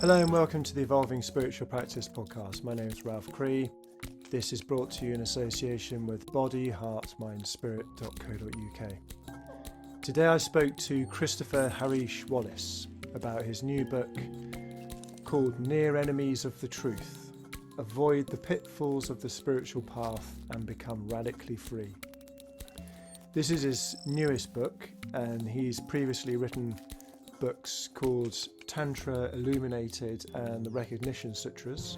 Hello and welcome to the Evolving Spiritual Practice podcast. My name is Ralph Cree. This is brought to you in association with bodyheartmindspirit.co.uk. Today I spoke to Christopher Hareesh Wallis about his new book called Near Enemies of the Truth. Avoid the pitfalls of the spiritual path and become radically free. This is his newest book, and he's previously written books called Tantra Illuminated and the Recognition Sutras.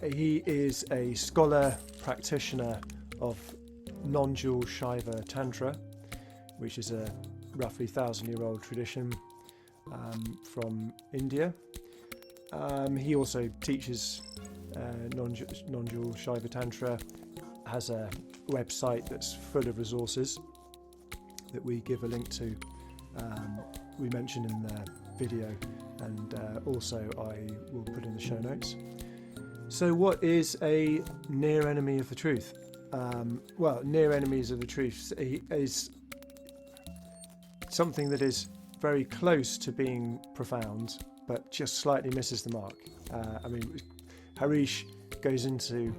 He is a scholar-practitioner of non-dual Shiva Tantra, which is a roughly 1,000-year-old tradition from India. He also teaches non-dual Shiva Tantra, has a website that's full of resources that we give a link to. We mentioned in the video, and also I will put in the show notes. So what is a near enemy of the truth? Well, near enemies of the truth is something that is very close to being profound, but just slightly misses the mark. Hareesh goes into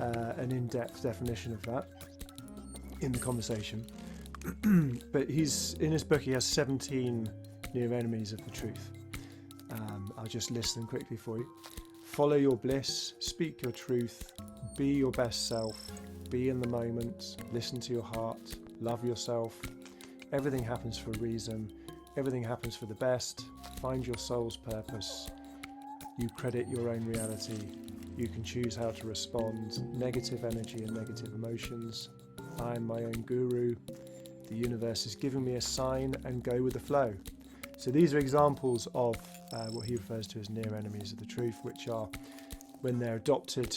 an in-depth definition of that in the conversation. But in his book he has 17 near enemies of the truth. I'll just list them quickly for you. Follow your bliss, speak your truth, be your best self, be in the moment, listen to your heart, love yourself. Everything happens for a reason, everything happens for the best, find your soul's purpose, you credit your own reality, you can choose how to respond, negative energy and negative emotions, I am my own guru, the universe is giving me a sign, and go with the flow. So these are examples of what he refers to as near enemies of the truth, which are, when they're adopted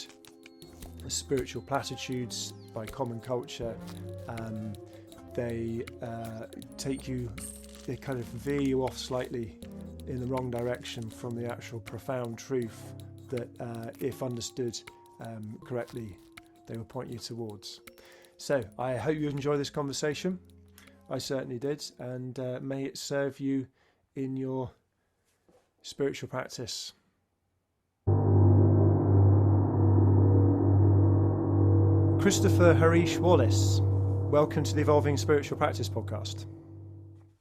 as spiritual platitudes by common culture, they kind of veer you off slightly in the wrong direction from the actual profound truth that, if understood correctly, they will point you towards. So I hope you enjoy this conversation. I certainly did, and may it serve you in your spiritual practice. Christopher Hareesh Wallis, welcome to the Evolving Spiritual Practice podcast.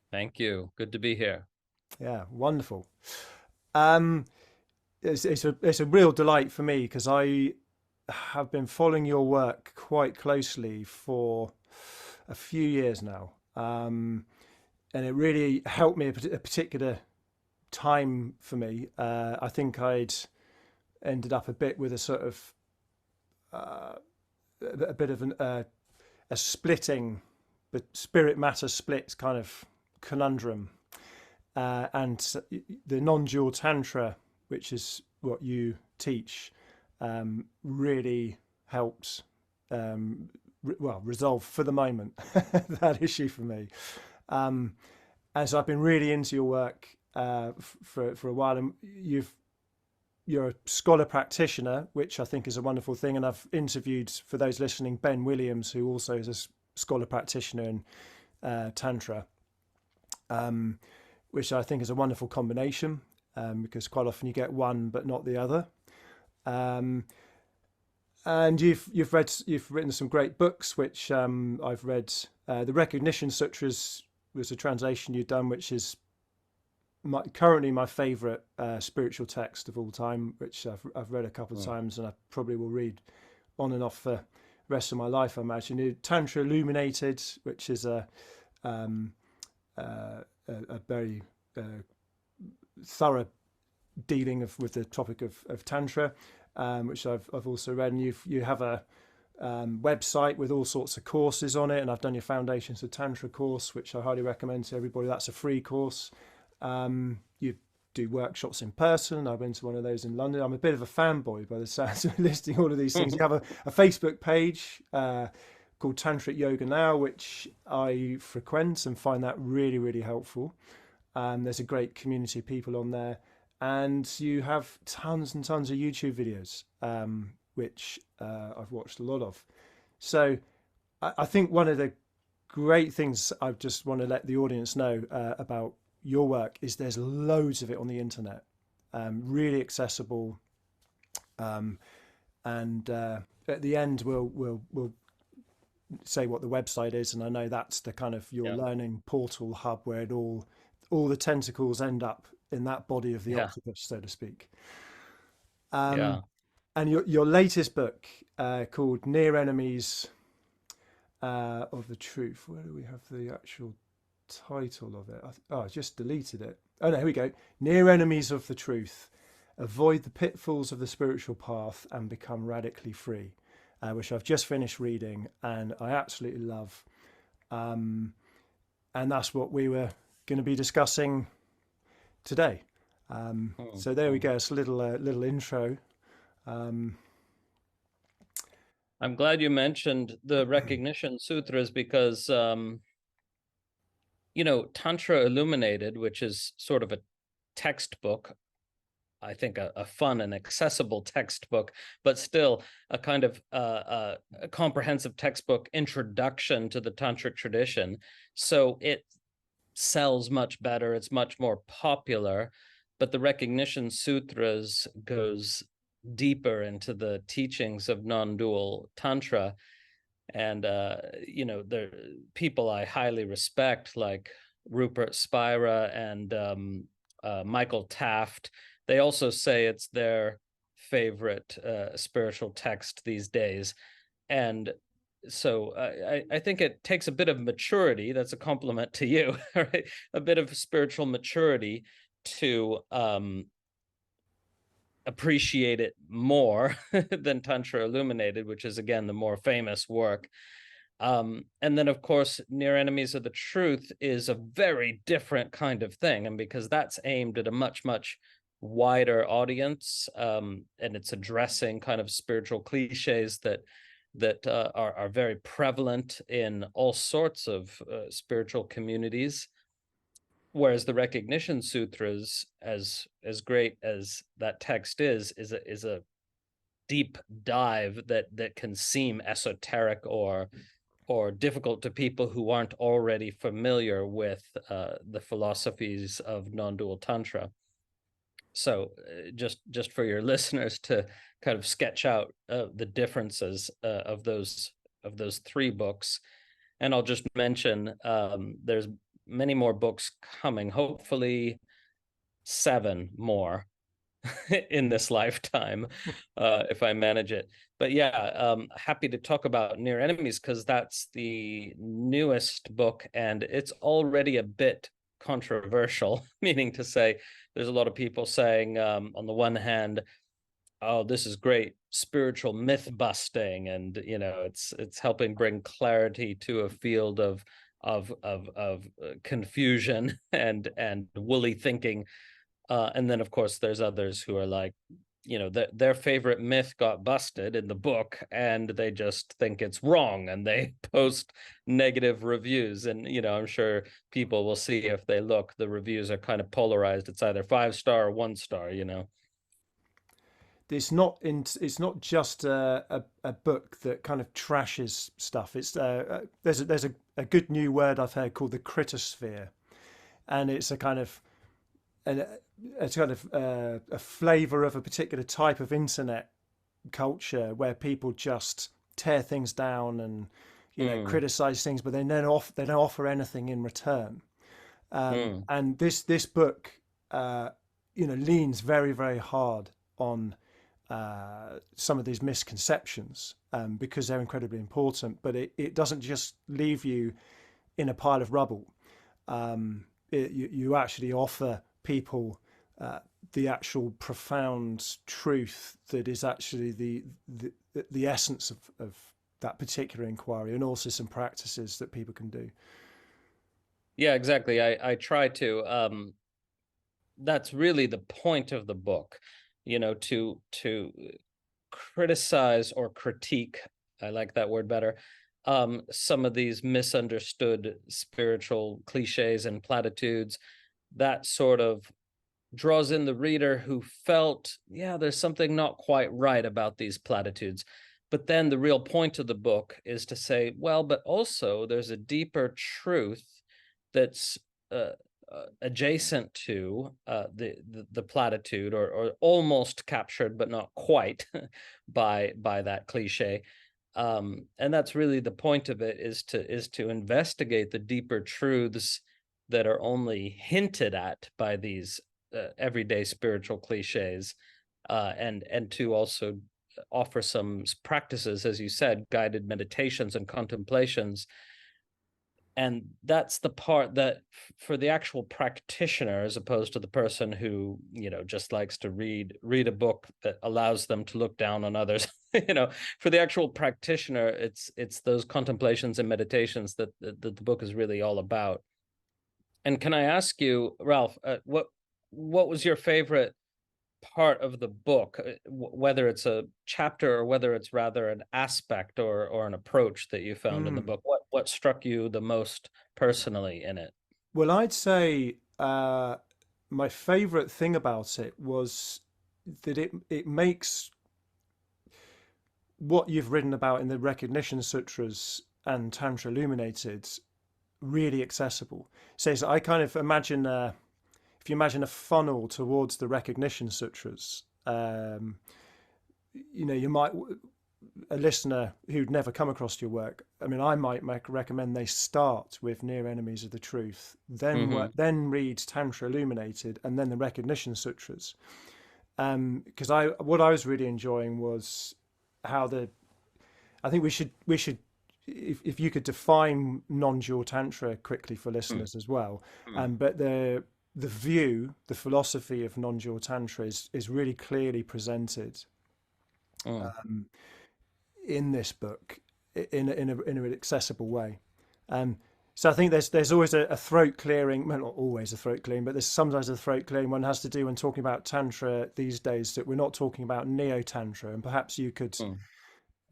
Thank you. Good to be here. Yeah, wonderful. It's a real delight for me, because I have been following your work quite closely for a few years now. And it really helped me at a particular time for me. I think I'd ended up a bit with a sort of a bit of a splitting, but spirit matter splits kind of conundrum. And the non-dual tantra, which is what you teach, really helped resolve for the moment that issue for me. And so I've been really into your work for a while, and you're a scholar practitioner, which I think is a wonderful thing. And I've interviewed, for those listening, Ben Williams, who also is a scholar practitioner in Tantra, which I think is a wonderful combination, because quite often you get one but not the other. And you've written some great books, which I've read. The Recognition Sutras was a translation you've done, which is currently my favourite spiritual text of all time, which I've read a couple of times, and I probably will read on and off for the rest of my life, I imagine. Tantra Illuminated, which is a very thorough dealing with the topic of Tantra, which I've also read. And you have a website with all sorts of courses on it, and I've done your Foundations of Tantra course, which I highly recommend to everybody. That's a free course. You do workshops in person. I've been to one of those in London. I'm a bit of a fanboy by the sounds of listing all of these things. You have a Facebook page called Tantric Yoga Now, which I frequent and find that really, really helpful. There's a great community of people on there. And you have tons and tons of YouTube videos, which I've watched a lot of. So I think one of the great things I just want to let the audience know about your work is there's loads of it on the internet, really accessible. And at the end, we'll say what the website is, and I know that's the kind of your Yeah. learning portal hub where it all the tentacles end up in that body of the Yeah. octopus, so to speak. Yeah. And your latest book, called Near Enemies of the Truth. Where do we have the actual title of it? I just deleted it. Oh no, here we go. Near Enemies of the Truth. Avoid the pitfalls of the spiritual path and become radically free, which I've just finished reading and I absolutely love. And that's what we were going to be discussing today. So there we go. It's a little intro. I'm glad you mentioned the recognition sutras because, Tantra Illuminated, which is sort of a textbook, I think a fun and accessible textbook, but still a kind of a comprehensive textbook introduction to the Tantric tradition. So it sells much better. It's much more popular, but the recognition sutras goes deeper into the teachings of non-dual Tantra. And, there people I highly respect, like Rupert Spira and Michael Taft. They also say it's their favorite spiritual text these days. And so I think it takes a bit of maturity. That's a compliment to you, right? A bit of spiritual maturity to appreciate it more than Tantra Illuminated, which is, again, the more famous work. And then, of course, Near Enemies of the Truth is a very different kind of thing. And because that's aimed at a much, much wider audience, and it's addressing kind of spiritual cliches that are very prevalent in all sorts of spiritual communities. Whereas the recognition sutras, as great as that text is a deep dive that can seem esoteric or difficult to people who aren't already familiar with the philosophies of non-dual tantra. So just for your listeners to kind of sketch out the differences of those three books. And I'll just mention there's many more books coming, hopefully 7 more in this lifetime, if I manage it. But yeah, happy to talk about Near Enemies because that's the newest book and it's already a bit controversial, meaning to say there's a lot of people saying, on the one hand, oh, this is great spiritual myth busting, and it's helping bring clarity to a field of confusion and woolly thinking. And then, of course, there's others who are like, their favorite myth got busted in the book and they just think it's wrong and they post negative reviews. And, I'm sure people will see if they look, the reviews are kind of polarized. It's either 5-star or 1-star, It's not just a book that kind of trashes stuff. It's there's a good new word I've heard called the critosphere, and it's a kind of a flavor of a particular type of internet culture where people just tear things down and criticize things, but they don't offer anything in return. And this book leans very, very hard on some of these misconceptions because they're incredibly important, but it doesn't just leave you in a pile of rubble. You actually offer people the actual profound truth that is actually the essence of that particular inquiry, and also some practices that people can do. Yeah, exactly. I try to. That's really the point of the book, to criticize or critique. I like that word better. Some of these misunderstood spiritual cliches and platitudes that sort of draws in the reader who felt, yeah, there's something not quite right about these platitudes. But then the real point of the book is to say, well, but also there's a deeper truth that's adjacent to the platitude, or almost captured but not quite by that cliche. And that's really the point of it, is to investigate the deeper truths that are only hinted at by these everyday spiritual cliches, and to also offer some practices, as you said, guided meditations and contemplations. And that's the part that, for the actual practitioner, as opposed to the person who, just likes to read a book that allows them to look down on others, for the actual practitioner, it's those contemplations and meditations that the book is really all about. And can I ask you, Ralph, what was your favorite part of the book, whether it's a chapter or whether it's rather an aspect or an approach that you found in the book? What struck you the most personally in it? Well, I'd say my favorite thing about it was that it makes what you've written about in the Recognition Sutras and Tantra Illuminated really accessible. So I kind of imagine, if you imagine a funnel towards the Recognition Sutras, you might, a listener who'd never come across your work, I mean, I might recommend they start with Near Enemies of the Truth, then read Tantra Illuminated, and then the Recognition Sutras. Because what I was really enjoying was how I think we should if you could define non-dual tantra quickly for listeners as well. But the philosophy of non-dual tantra is really clearly presented in this book in an accessible way. So I think there's always a throat clearing, well, not always a throat clearing, but there's sometimes a throat clearing one has to do when talking about tantra these days, that we're not talking about neo-tantra, and perhaps you could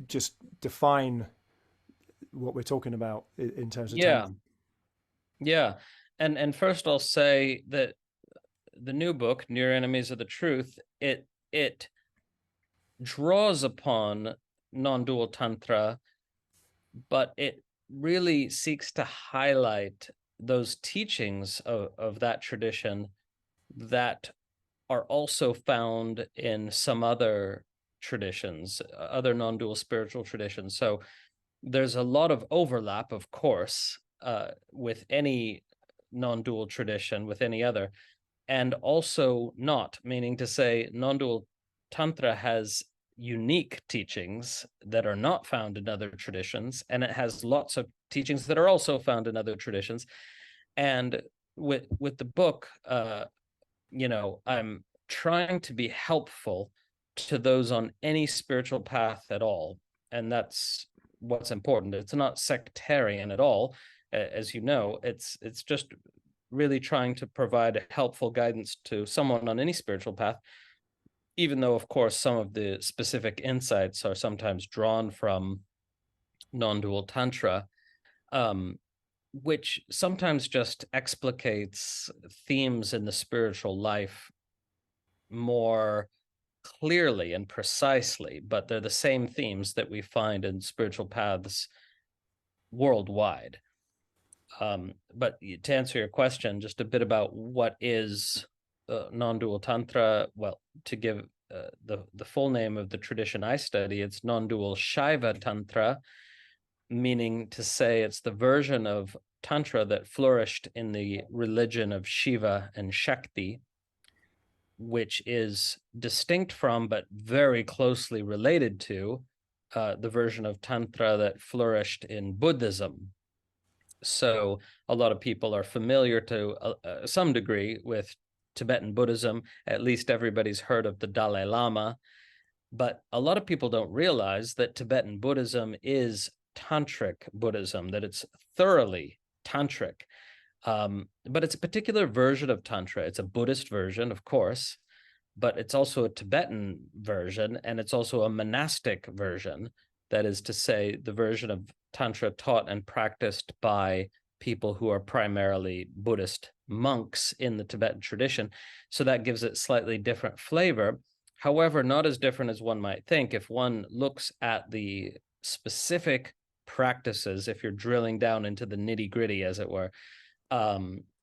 just define what we're talking about in terms of tantra. Yeah. And first I'll say that the new book, Near Enemies of the Truth, it draws upon non-dual tantra, but it really seeks to highlight those teachings of that tradition that are also found in some other traditions, other non-dual spiritual traditions. So there's a lot of overlap, of course, with any non-dual tradition, with any other, and also not, meaning to say non-dual tantra has unique teachings that are not found in other traditions, and it has lots of teachings that are also found in other traditions. And with the book, I'm trying to be helpful to those on any spiritual path at all, and that's what's important. It's not sectarian at all, as you know. It's just really trying to provide helpful guidance to someone on any spiritual path, even though, of course, some of the specific insights are sometimes drawn from non-dual tantra, which sometimes just explicates themes in the spiritual life more clearly and precisely, but they're the same themes that we find in spiritual paths worldwide. But to answer your question, just a bit about what is non-dual tantra. Well, to give the full name of the tradition I study, it's non-dual Shaiva tantra, meaning to say it's the version of tantra that flourished in the religion of Shiva and Shakti, which is distinct from but very closely related to the version of tantra that flourished in Buddhism. So a lot of people are familiar to some degree with Tibetan Buddhism. At least everybody's heard of the Dalai Lama. But a lot of people don't realize that Tibetan Buddhism is Tantric Buddhism, that it's thoroughly Tantric. But it's a particular version of Tantra. It's a Buddhist version, of course, but it's also a Tibetan version, and it's also a monastic version. That is to say, the version of Tantra taught and practiced by people who are primarily Buddhist monks in the Tibetan tradition. So that gives it slightly different flavor. However, not as different as one might think. If one looks at the specific practices, if you're drilling down into the nitty-gritty, as it were,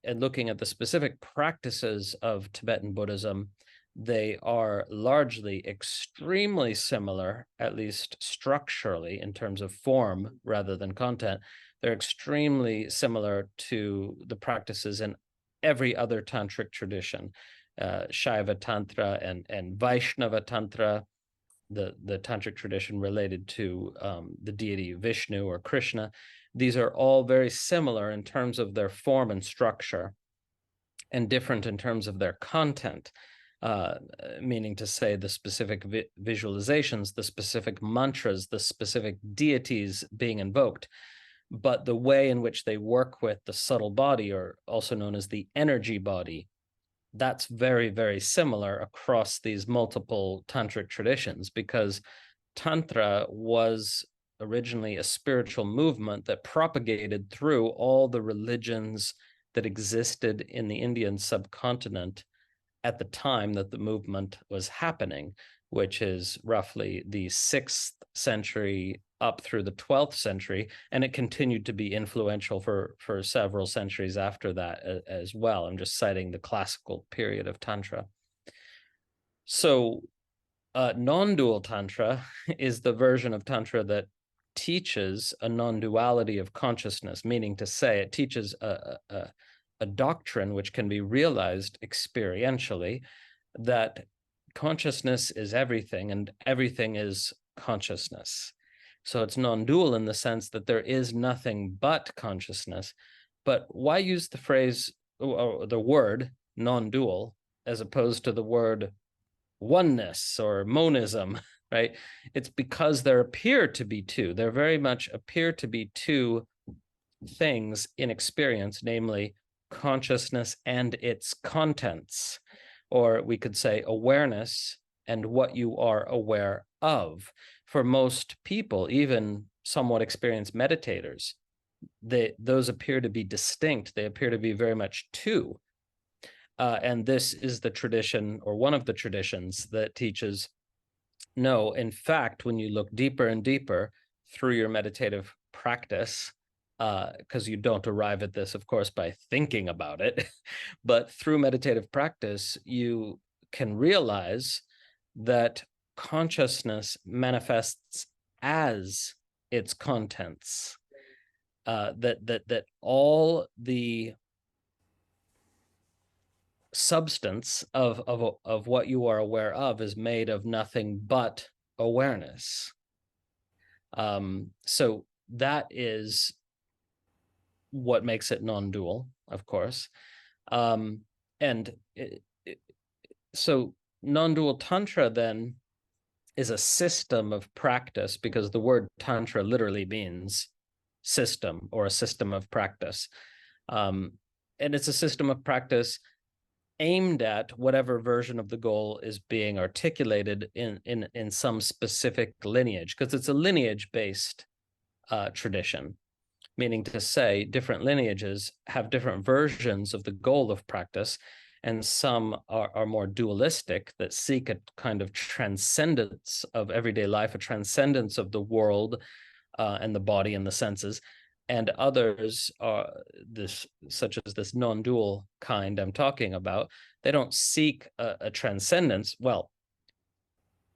and looking at the specific practices of Tibetan Buddhism, they are largely extremely similar, at least structurally, in terms of form rather than content. They're extremely similar to the practices in every other tantric tradition, Shaiva Tantra and Vaishnava Tantra, the tantric tradition related to the deity Vishnu or Krishna. These are all very similar in terms of their form and structure, and different in terms of their content. Meaning to say the specific visualizations, the specific mantras, the specific deities being invoked, but the way in which they work with the subtle body, or also known as the energy body, that's very, very similar across these multiple tantric traditions, because Tantra was originally a spiritual movement that propagated through all the religions that existed in the Indian subcontinent at the time that the movement was happening, which is roughly the 6th century up through the 12th century, and it continued to be influential for several centuries after that as well. I'm just citing the classical period of Tantra. So non-dual Tantra is the version of Tantra that teaches a non-duality of consciousness, meaning to say it teaches a doctrine which can be realized experientially, that consciousness is everything and everything is consciousness. So it's non-dual in the sense that there is nothing but consciousness. But why use the phrase or the word non-dual as opposed to the word oneness or monism, right? It's because there appear to be two. There very much appear to be two things in experience, namely consciousness and its contents, or we could say awareness and what you are aware of. For most people, even somewhat experienced meditators, those appear to be distinct. They appear to be very much two. And this is the tradition, or one of the traditions, that teaches, no, in fact, when you look deeper and deeper through your meditative practice, because you don't arrive at this, of course, by thinking about it, but through meditative practice, you can realize that consciousness manifests as its contents, that all the substance of what you are aware of is made of nothing but awareness. So that is what makes it non-dual, of course. So non-dual Tantra then is a system of practice, because the word Tantra literally means system or a system of practice. And it's a system of practice aimed at whatever version of the goal is being articulated in some specific lineage, because it's a lineage-based tradition, meaning to say different lineages have different versions of the goal of practice, and some are more dualistic, that seek a kind of transcendence of everyday life, a transcendence of the world and the body and the senses, and others are such as this non-dual kind I'm talking about. They don't seek a transcendence. Well,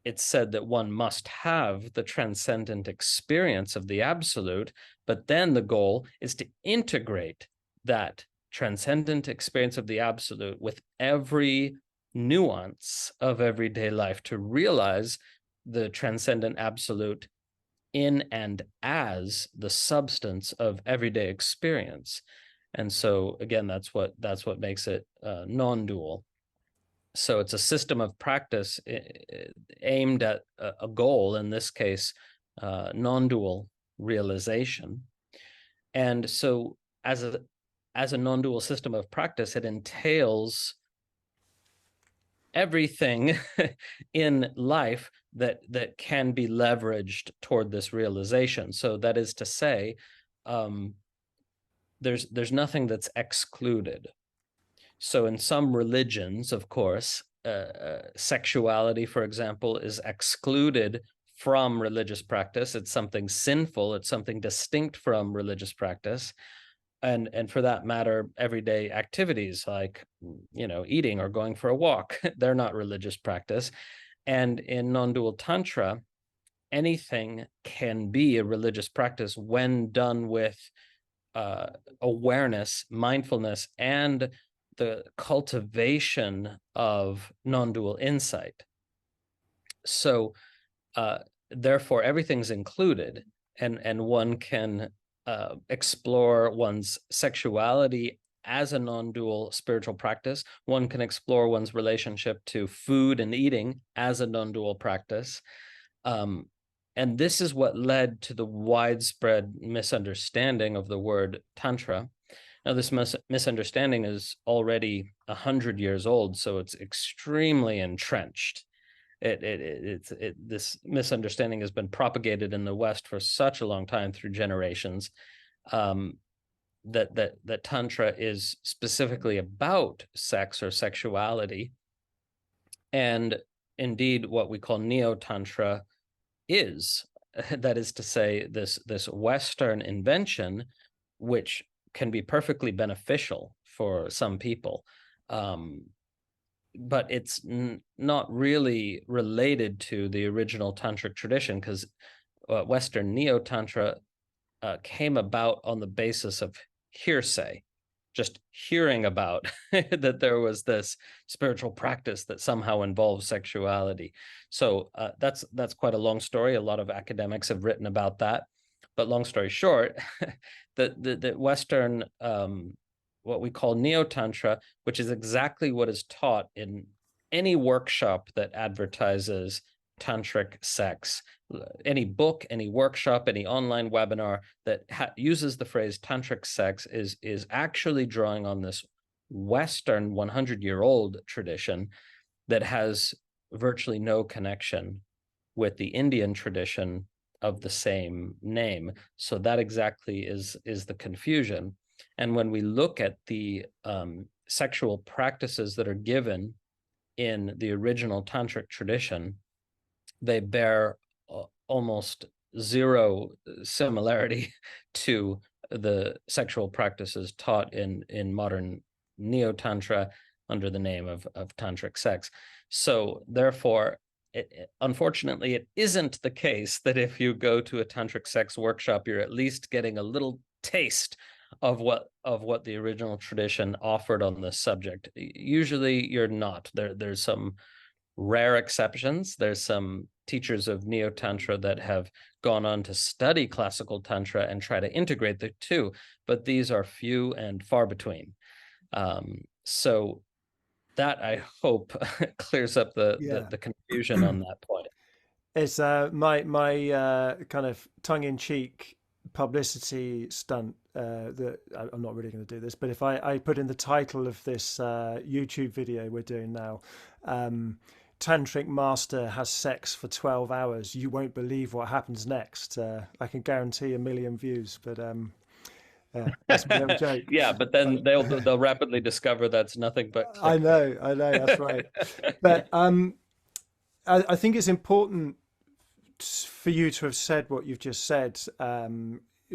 it's said that one must have the transcendent experience of the absolute, but then the goal is to integrate that transcendent experience of the absolute with every nuance of everyday life, to realize the transcendent absolute in and as the substance of everyday experience. And so again, that's what makes it non-dual. So it's a system of practice aimed at a goal, in this case, non-dual realization. And so as a non-dual system of practice, it entails everything in life that can be leveraged toward this realization. So that is to say, there's nothing that's excluded. So in some religions, of course, sexuality, for example, is excluded from religious practice. It's something sinful. It's something distinct from religious practice. and for that matter, everyday activities like, eating or going for a walk, they're not religious practice. And in non-dual tantra, anything can be a religious practice when done with awareness, mindfulness, and the cultivation of non-dual insight. So therefore, everything's included, and one can explore one's sexuality as a non-dual spiritual practice. One can explore one's relationship to food and eating as a non-dual practice. And this is what led to the widespread misunderstanding of the word tantra. Now, this misunderstanding is already 100 years old, so it's extremely entrenched. This misunderstanding has been propagated in the West for such a long time through generations, that tantra is specifically about sex or sexuality, and indeed what we call neo-tantra is. That is to say, this Western invention, which can be perfectly beneficial for some people, but it's not really related to the original tantric tradition, because Western neo-tantra came about on the basis of hearsay, just hearing about that there was this spiritual practice that somehow involves sexuality. So that's quite a long story. A lot of academics have written about that. But long story short, the Western, what we call neo-tantra, which is exactly what is taught in any workshop that advertises tantric sex, any book, any workshop, any online webinar that uses the phrase tantric sex is actually drawing on this Western 100-year-old tradition that has virtually no connection with the Indian tradition of the same name. So that exactly is the confusion. And when we look at the sexual practices that are given in the original tantric tradition, they bear almost zero similarity to the sexual practices taught in modern neo-tantra under the name of tantric sex. So therefore, unfortunately, it isn't the case that if you go to a tantric sex workshop, you're at least getting a little taste of what the original tradition offered on this subject. Usually you're not. There's some rare exceptions. There's some teachers of neo-tantra that have gone on to study classical tantra and try to integrate the two, but these are few and far between. So that, I hope, clears up the confusion on that point. It's my kind of tongue-in-cheek publicity stunt that I'm not really going to do this, but if I put in the title of this YouTube video we're doing now, Tantric Master has sex for 12 hours, you won't believe what happens next. I can guarantee 1 million views, but yeah, that's a bit of a joke. Yeah, but then they'll rapidly discover that's nothing but clickbait. I know, that's right. But I think it's important for you to have said what you've just said,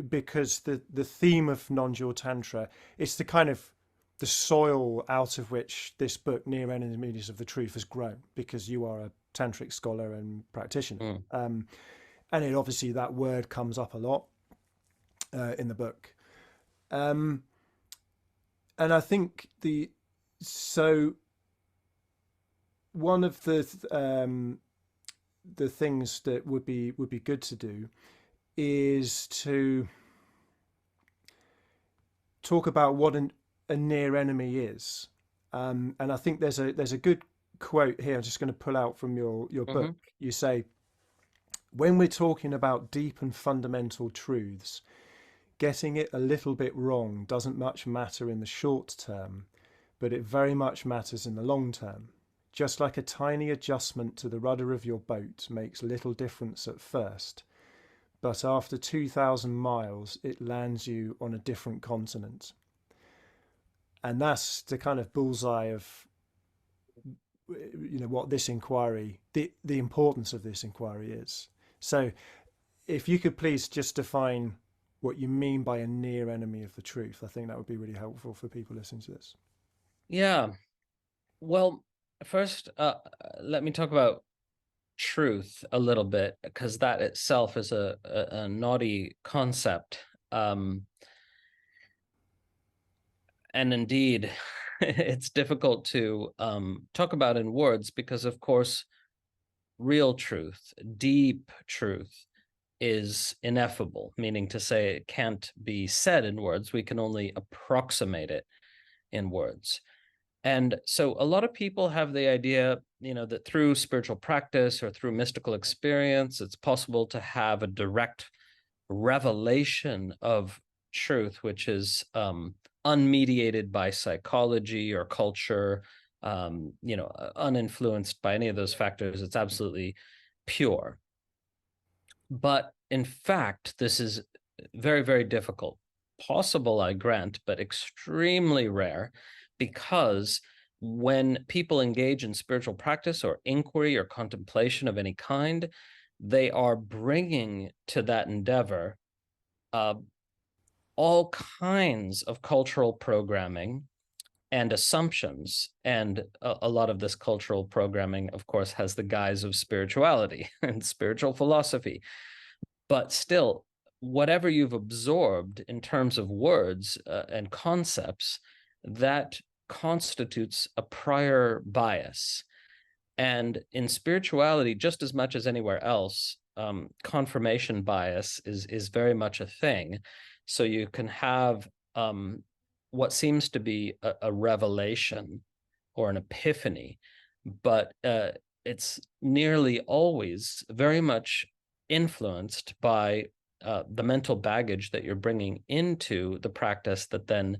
because the theme of non-dual tantra, it's the kind of the soil out of which this book, Near Enemies of the Truth, has grown, because you are a tantric scholar and practitioner. And it obviously, that word comes up a lot in the book. And I think one of the things that would be good to do is to talk about what a near enemy is. And I think there's a good quote here. I'm just going to pull out from your book. You say, when we're talking about deep and fundamental truths, getting it a little bit wrong doesn't much matter in the short term, but it very much matters in the long term. Just like a tiny adjustment to the rudder of your boat makes little difference at first, but after 2,000 miles, it lands you on a different continent. And that's the kind of bullseye of, what this inquiry, the importance of this inquiry is. So if you could please just define what you mean by a near enemy of the truth. I think that would be really helpful for people listening to this. Yeah. Well, first, let me talk about truth a little bit, because that itself is a naughty concept. And indeed, it's difficult to talk about in words because, of course, real truth, deep truth, is ineffable, meaning to say it can't be said in words. We can only approximate it in words. And so a lot of people have the idea, that through spiritual practice or through mystical experience, it's possible to have a direct revelation of truth, which is unmediated by psychology or culture, uninfluenced by any of those factors. It's absolutely pure. But in fact, this is very, very difficult. Possible, I grant, but extremely rare, because when people engage in spiritual practice or inquiry or contemplation of any kind, they are bringing to that endeavor all kinds of cultural programming and assumptions. And a lot of this cultural programming, of course, has the guise of spirituality and spiritual philosophy. But still, whatever you've absorbed in terms of words and concepts, that constitutes a prior bias. And in spirituality, just as much as anywhere else, confirmation bias is very much a thing. So you can have what seems to be a revelation or an epiphany, but it's nearly always very much influenced by the mental baggage that you're bringing into the practice that then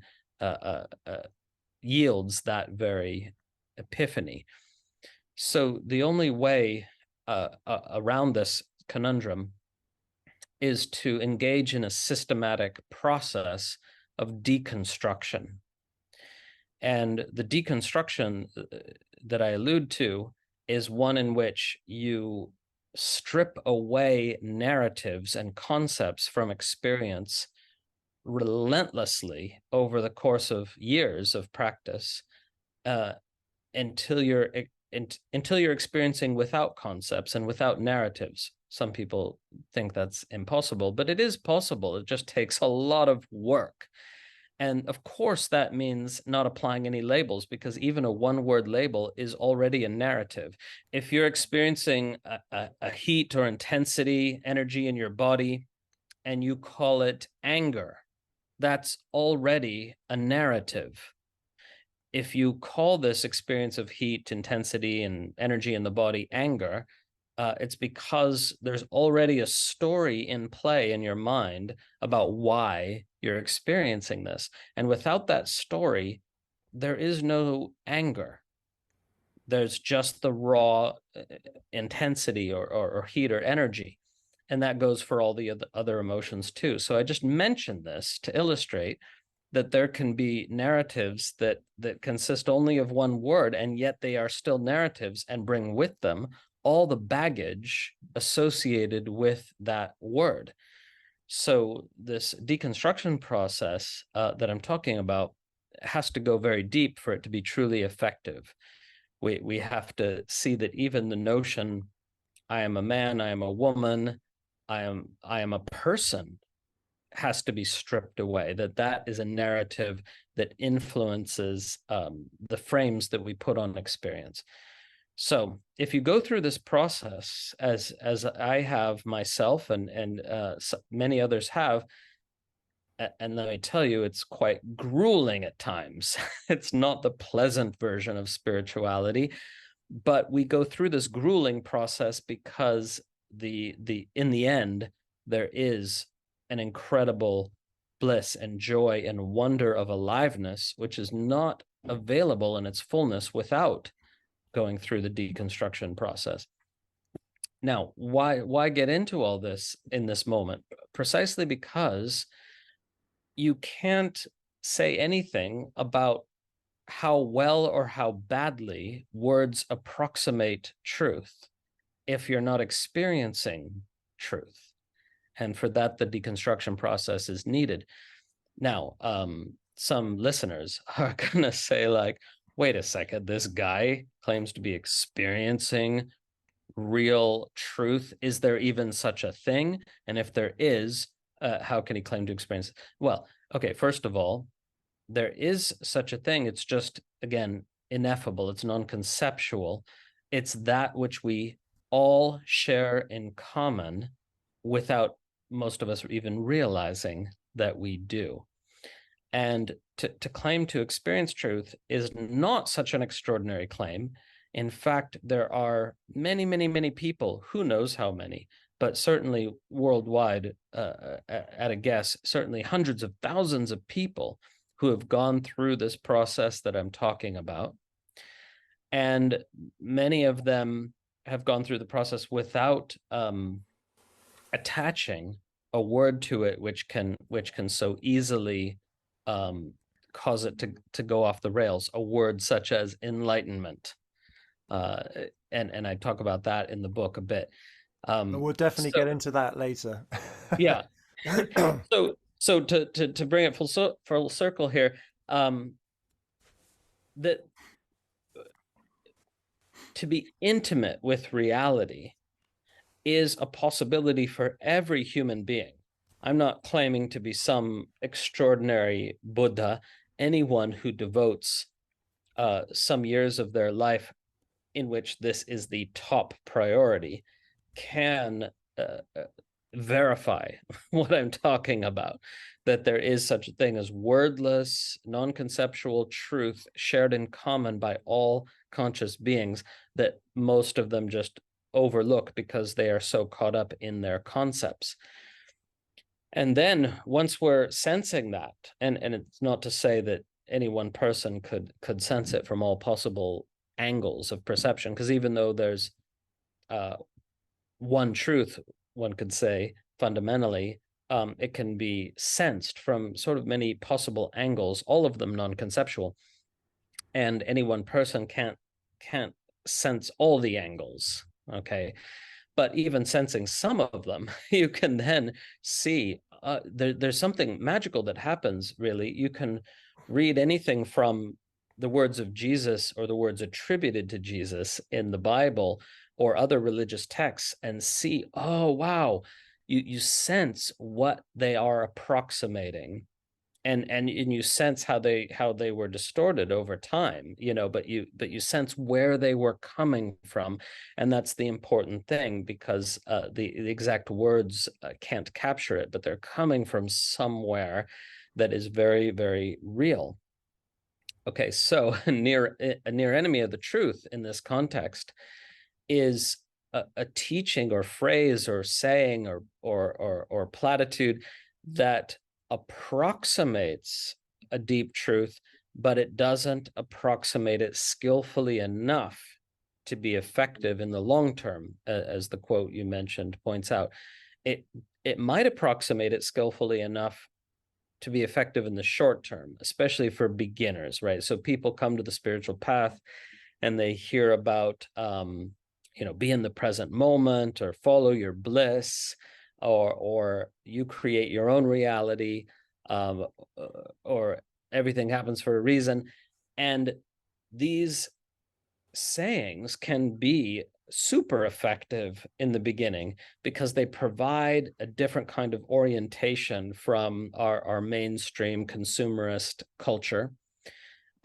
yields that very epiphany. So the only way around this conundrum is to engage in a systematic process of deconstruction. And the deconstruction that I allude to is one in which you strip away narratives and concepts from experience relentlessly over the course of years of practice until you're experiencing without concepts and without narratives. Some people think that's impossible, but it is possible. It just takes a lot of work. And of course, that means not applying any labels, because even a one-word label is already a narrative. If you're experiencing a heat or intensity, energy in your body, and you call it anger, that's already a narrative. If you call this experience of heat, intensity, and energy in the body anger, it's because there's already a story in play in your mind about why you're experiencing this. And without that story, there is no anger. There's just the raw intensity or heat or energy. And that goes for all the other emotions too. So I just mentioned this to illustrate that there can be narratives that consist only of one word, and yet they are still narratives and bring with them all the baggage associated with that word. So this deconstruction process that I'm talking about has to go very deep for it to be truly effective. We have to see that even the notion, I am a man, I am a woman, I am a person, has to be stripped away, that is a narrative that influences the frames that we put on experience. So if you go through this process, as I have myself and many others have, and let me tell you, it's quite grueling at times. It's not the pleasant version of spirituality, but we go through this grueling process because in the end, there is an incredible bliss and joy and wonder of aliveness, which is not available in its fullness without going through the deconstruction process. Now, why get into all this in this moment? Precisely because you can't say anything about how well or how badly words approximate truth if you're not experiencing truth. And for that, the deconstruction process is needed. Now, some listeners are going to say, like, wait a second, this guy claims to be experiencing real truth. Is there even such a thing? And if there is, how can he claim to experience it? Well, okay, first of all, there is such a thing. It's just, again, ineffable. It's non-conceptual. It's that which we all share in common without most of us even realizing that we do. And to claim to experience truth is not such an extraordinary claim. In fact, there are many, many, many people, who knows how many, but certainly worldwide, at a guess, certainly hundreds of thousands of people who have gone through this process that I'm talking about. And many of them have gone through the process without attaching a word to it, which can so easily cause it to go off the rails. A word such as enlightenment, and I talk about that in the book a bit. But we'll definitely get into that later. Yeah. So to bring it full circle here, that to be intimate with reality is a possibility for every human being. I'm not claiming to be some extraordinary Buddha. Anyone who devotes some years of their life in which this is the top priority can verify what I'm talking about, that there is such a thing as wordless, non-conceptual truth shared in common by all conscious beings that most of them just overlook because they are so caught up in their concepts. And then once we're sensing that, and it's not to say that any one person could sense it from all possible angles of perception, because even though there's one truth, one could say fundamentally, it can be sensed from sort of many possible angles, all of them non-conceptual, and any one person can't sense all the angles. Okay, but even sensing some of them, you can then see there's something magical that happens. Really, you can read anything from the words of Jesus or the words attributed to Jesus in the Bible or other religious texts and see, oh wow, you sense what they are approximating, and you sense how they were distorted over time, but you sense where they were coming from. And that's the important thing, because the exact words can't capture it, but they're coming from somewhere that is very, very real. Okay, so a near enemy of the truth in this context is a teaching or phrase or saying or platitude that approximates a deep truth, but it doesn't approximate it skillfully enough to be effective in the long term, as the quote you mentioned points out. It might approximate it skillfully enough to be effective in the short term, especially for beginners, right? So people come to the spiritual path and they hear about be in the present moment, or follow your bliss, or you create your own reality, or everything happens for a reason. And these sayings can be super effective in the beginning because they provide a different kind of orientation from our mainstream consumerist culture.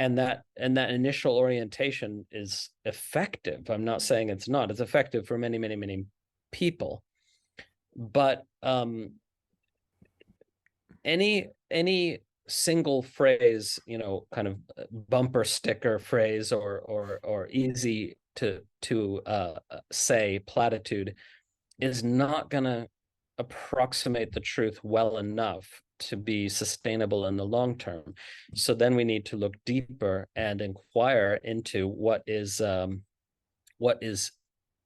And that initial orientation is effective. I'm not saying it's not. It's effective for many, many, many people. But any single phrase, kind of bumper sticker phrase or easy to say platitude is not going to approximate the truth well enough to be sustainable in the long term. So then we need to look deeper and inquire into what is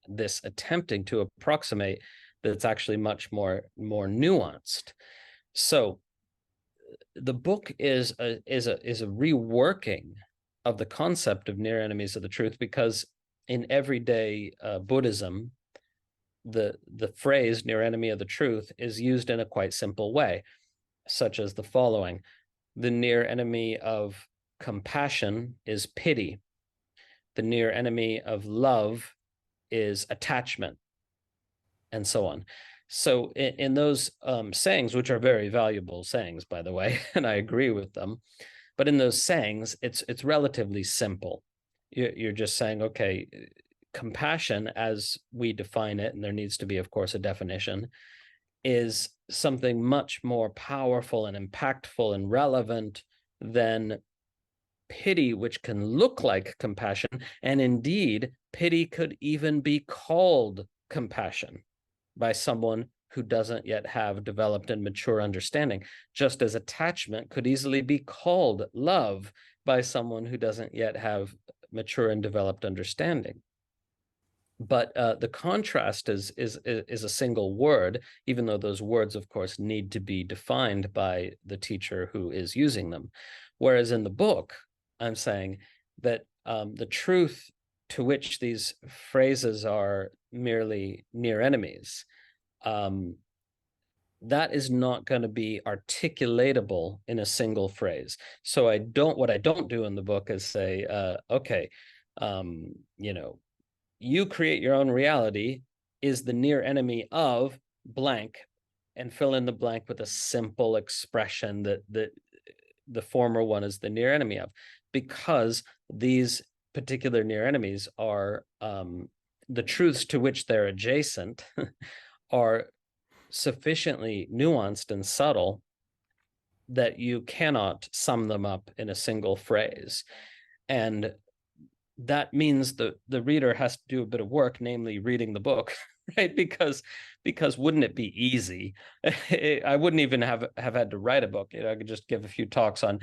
this attempting to approximate that's actually much more nuanced. So the book is a reworking of the concept of near enemies of the truth, because in everyday Buddhism, the phrase near enemy of the truth is used in a quite simple way, such as the following: the near enemy of compassion is pity. The near enemy of love is attachment, and so on. So in those sayings, which are very valuable sayings, by the way, and I agree with them, but in those sayings, it's relatively simple. You're just saying, okay, compassion, as we define it, and there needs to be, of course, a definition, is something much more powerful and impactful and relevant than pity, which can look like compassion. And indeed, pity could even be called compassion by someone who doesn't yet have developed and mature understanding, just as attachment could easily be called love by someone who doesn't yet have mature and developed understanding. But the contrast is a single word, even though those words, of course, need to be defined by the teacher who is using them. Whereas in the book, I'm saying that the truth to which these phrases are merely near enemies, that is not going to be articulatable in a single phrase. So what I don't do in the book is say, okay, you create your own reality is the near enemy of blank, and fill in the blank with a simple expression that the former one is the near enemy of, because these particular near enemies are the truths to which they're adjacent are sufficiently nuanced and subtle that you cannot sum them up in a single phrase. And that means the reader has to do a bit of work, namely reading the book, right? Because wouldn't it be easy? I wouldn't even have had to write a book. I could just give a few talks on,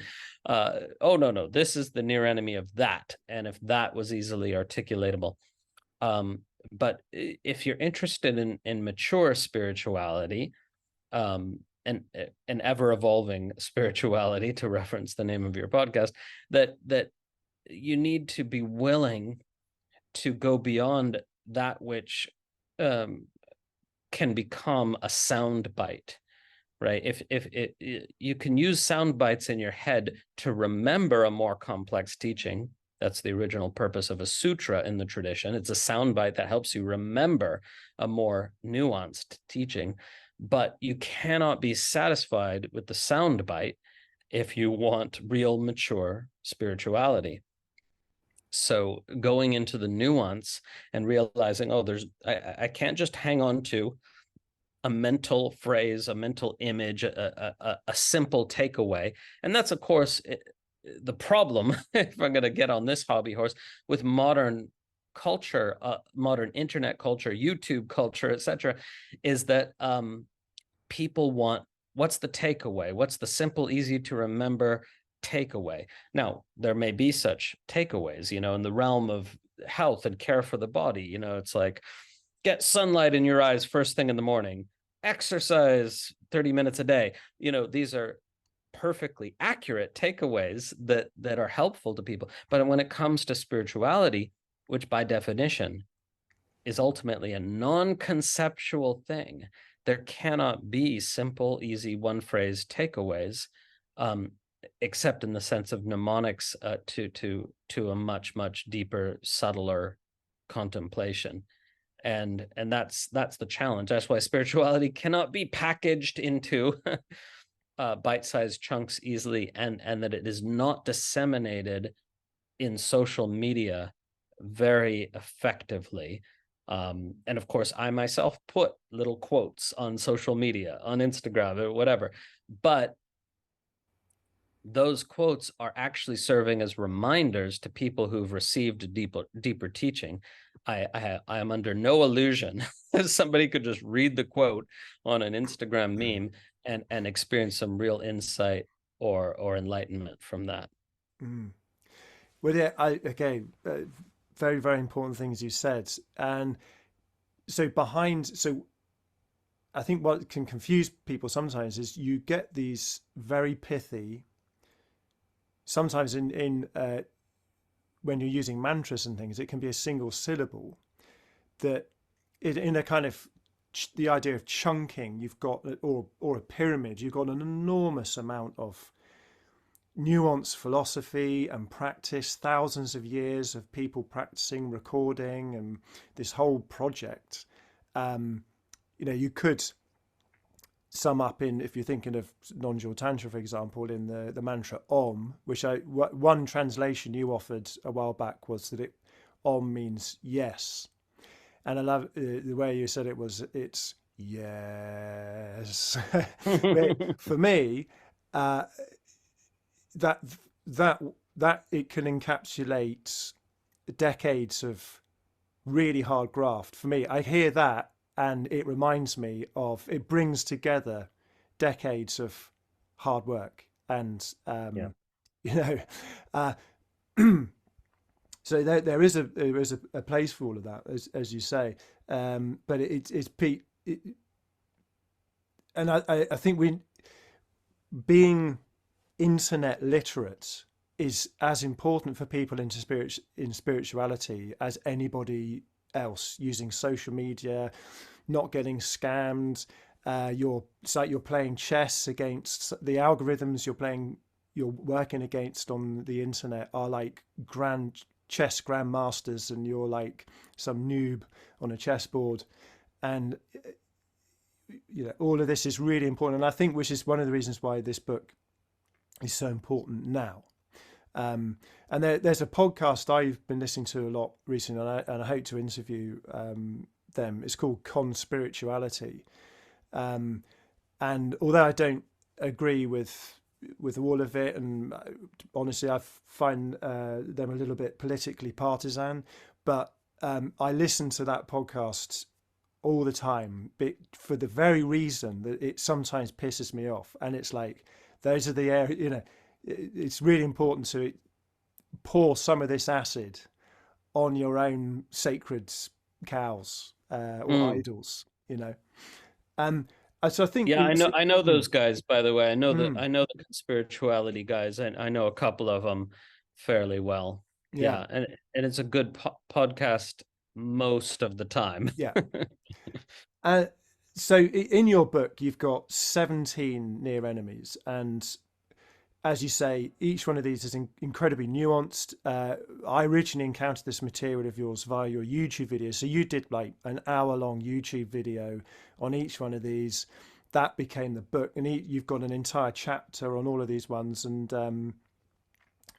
oh, no, this is the near enemy of that. And if that was easily articulatable. But if you're interested in mature spirituality, and an ever-evolving spirituality, to reference the name of your podcast, that you need to be willing to go beyond that which can become a sound bite, right? If you can use sound bites in your head to remember a more complex teaching. That's the original purpose of a sutra in the tradition. It's a soundbite that helps you remember a more nuanced teaching, but you cannot be satisfied with the soundbite if you want real mature spirituality. So going into the nuance and realizing, oh, I can't just hang on to a mental phrase, a mental image, a simple takeaway. And that's, of course, the problem, if I'm going to get on this hobby horse, with modern culture, modern internet culture, YouTube culture, etc., is that people want, what's the takeaway? What's the simple, easy to remember takeaway? Now, there may be such takeaways, in the realm of health and care for the body. It's like, get sunlight in your eyes first thing in the morning, exercise 30 minutes a day. These are perfectly accurate takeaways that are helpful to people. But when it comes to spirituality, which by definition is ultimately a non-conceptual thing, there cannot be simple, easy, one phrase takeaways, except in the sense of mnemonics, to a much, much deeper, subtler contemplation. And that's the challenge. That's why spirituality cannot be packaged into bite-sized chunks easily, and that it is not disseminated in social media very effectively. And of course, I myself put little quotes on social media, on Instagram, or whatever, but those quotes are actually serving as reminders to people who've received deeper teaching. I am under no illusion that somebody could just read the quote on an Instagram meme and experience some real insight or enlightenment from that. Well, yeah, very, very important things you said. And so I think what can confuse people sometimes is you get these very pithy, sometimes in when you're using mantras and things, it can be a single syllable that in a kind of the idea of chunking, you've got, or a pyramid, you've got an enormous amount of nuanced philosophy and practice, thousands of years of people practicing, recording, and this whole project. You could sum up in, if you're thinking of non-dual tantra, for example, in the mantra Om, which one translation you offered a while back was that Om means yes. And I love the way you said it's yes. For me, that it can encapsulate decades of really hard graft. For me, I hear that and it reminds me of, it brings together decades of hard work and so there is a place for all of that, as you say, but it's Pete, and I think being internet literate is as important for people in spirituality as anybody else. Using social media, not getting scammed. It's like you're playing chess against the algorithms you're working against on the internet are like chess grandmasters, and you're like some noob on a chessboard. And all of this is really important, and I think which is one of the reasons why this book is so important now. And there's a podcast I've been listening to a lot recently, and I hope to interview them. It's called Conspirituality, and although I don't agree with all of it, and honestly I find them a little bit politically partisan, but I listen to that podcast all the time, for the very reason that it sometimes pisses me off. And it's like, those are the areas, it's really important to pour some of this acid on your own sacred cows or idols, so I think I know those guys, by the way. I know the conspirituality guys, and I know a couple of them fairly well. Yeah, and it's a good podcast most of the time. Yeah. So in your book, you've got 17 near enemies, and as you say, each one of these is incredibly nuanced. I originally encountered this material of yours via your YouTube video. So you did like an hour-long YouTube video on each one of these. That became the book, and you've got an entire chapter on all of these ones, and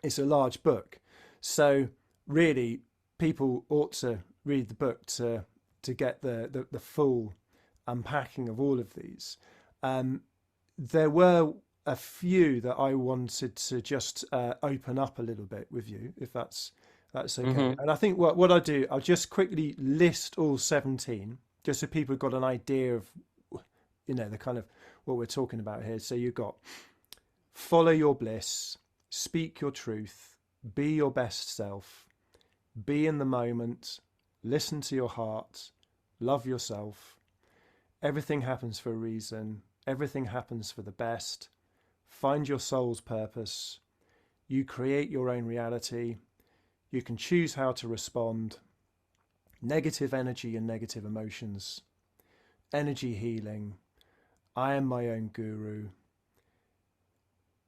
it's a large book. So really, people ought to read the book to get the full unpacking of all of these. There were a few that I wanted to just open up a little bit with you, if that's okay. And I think what I do, I'll just quickly list all 17, just so people have got an idea of, the kind of what we're talking about here. So you've got follow your bliss, speak your truth, be your best self, be in the moment, listen to your heart, love yourself, everything happens for a reason, everything happens for the best, find your soul's purpose, you create your own reality, you can choose how to respond, negative energy and negative emotions, energy healing, I am my own guru,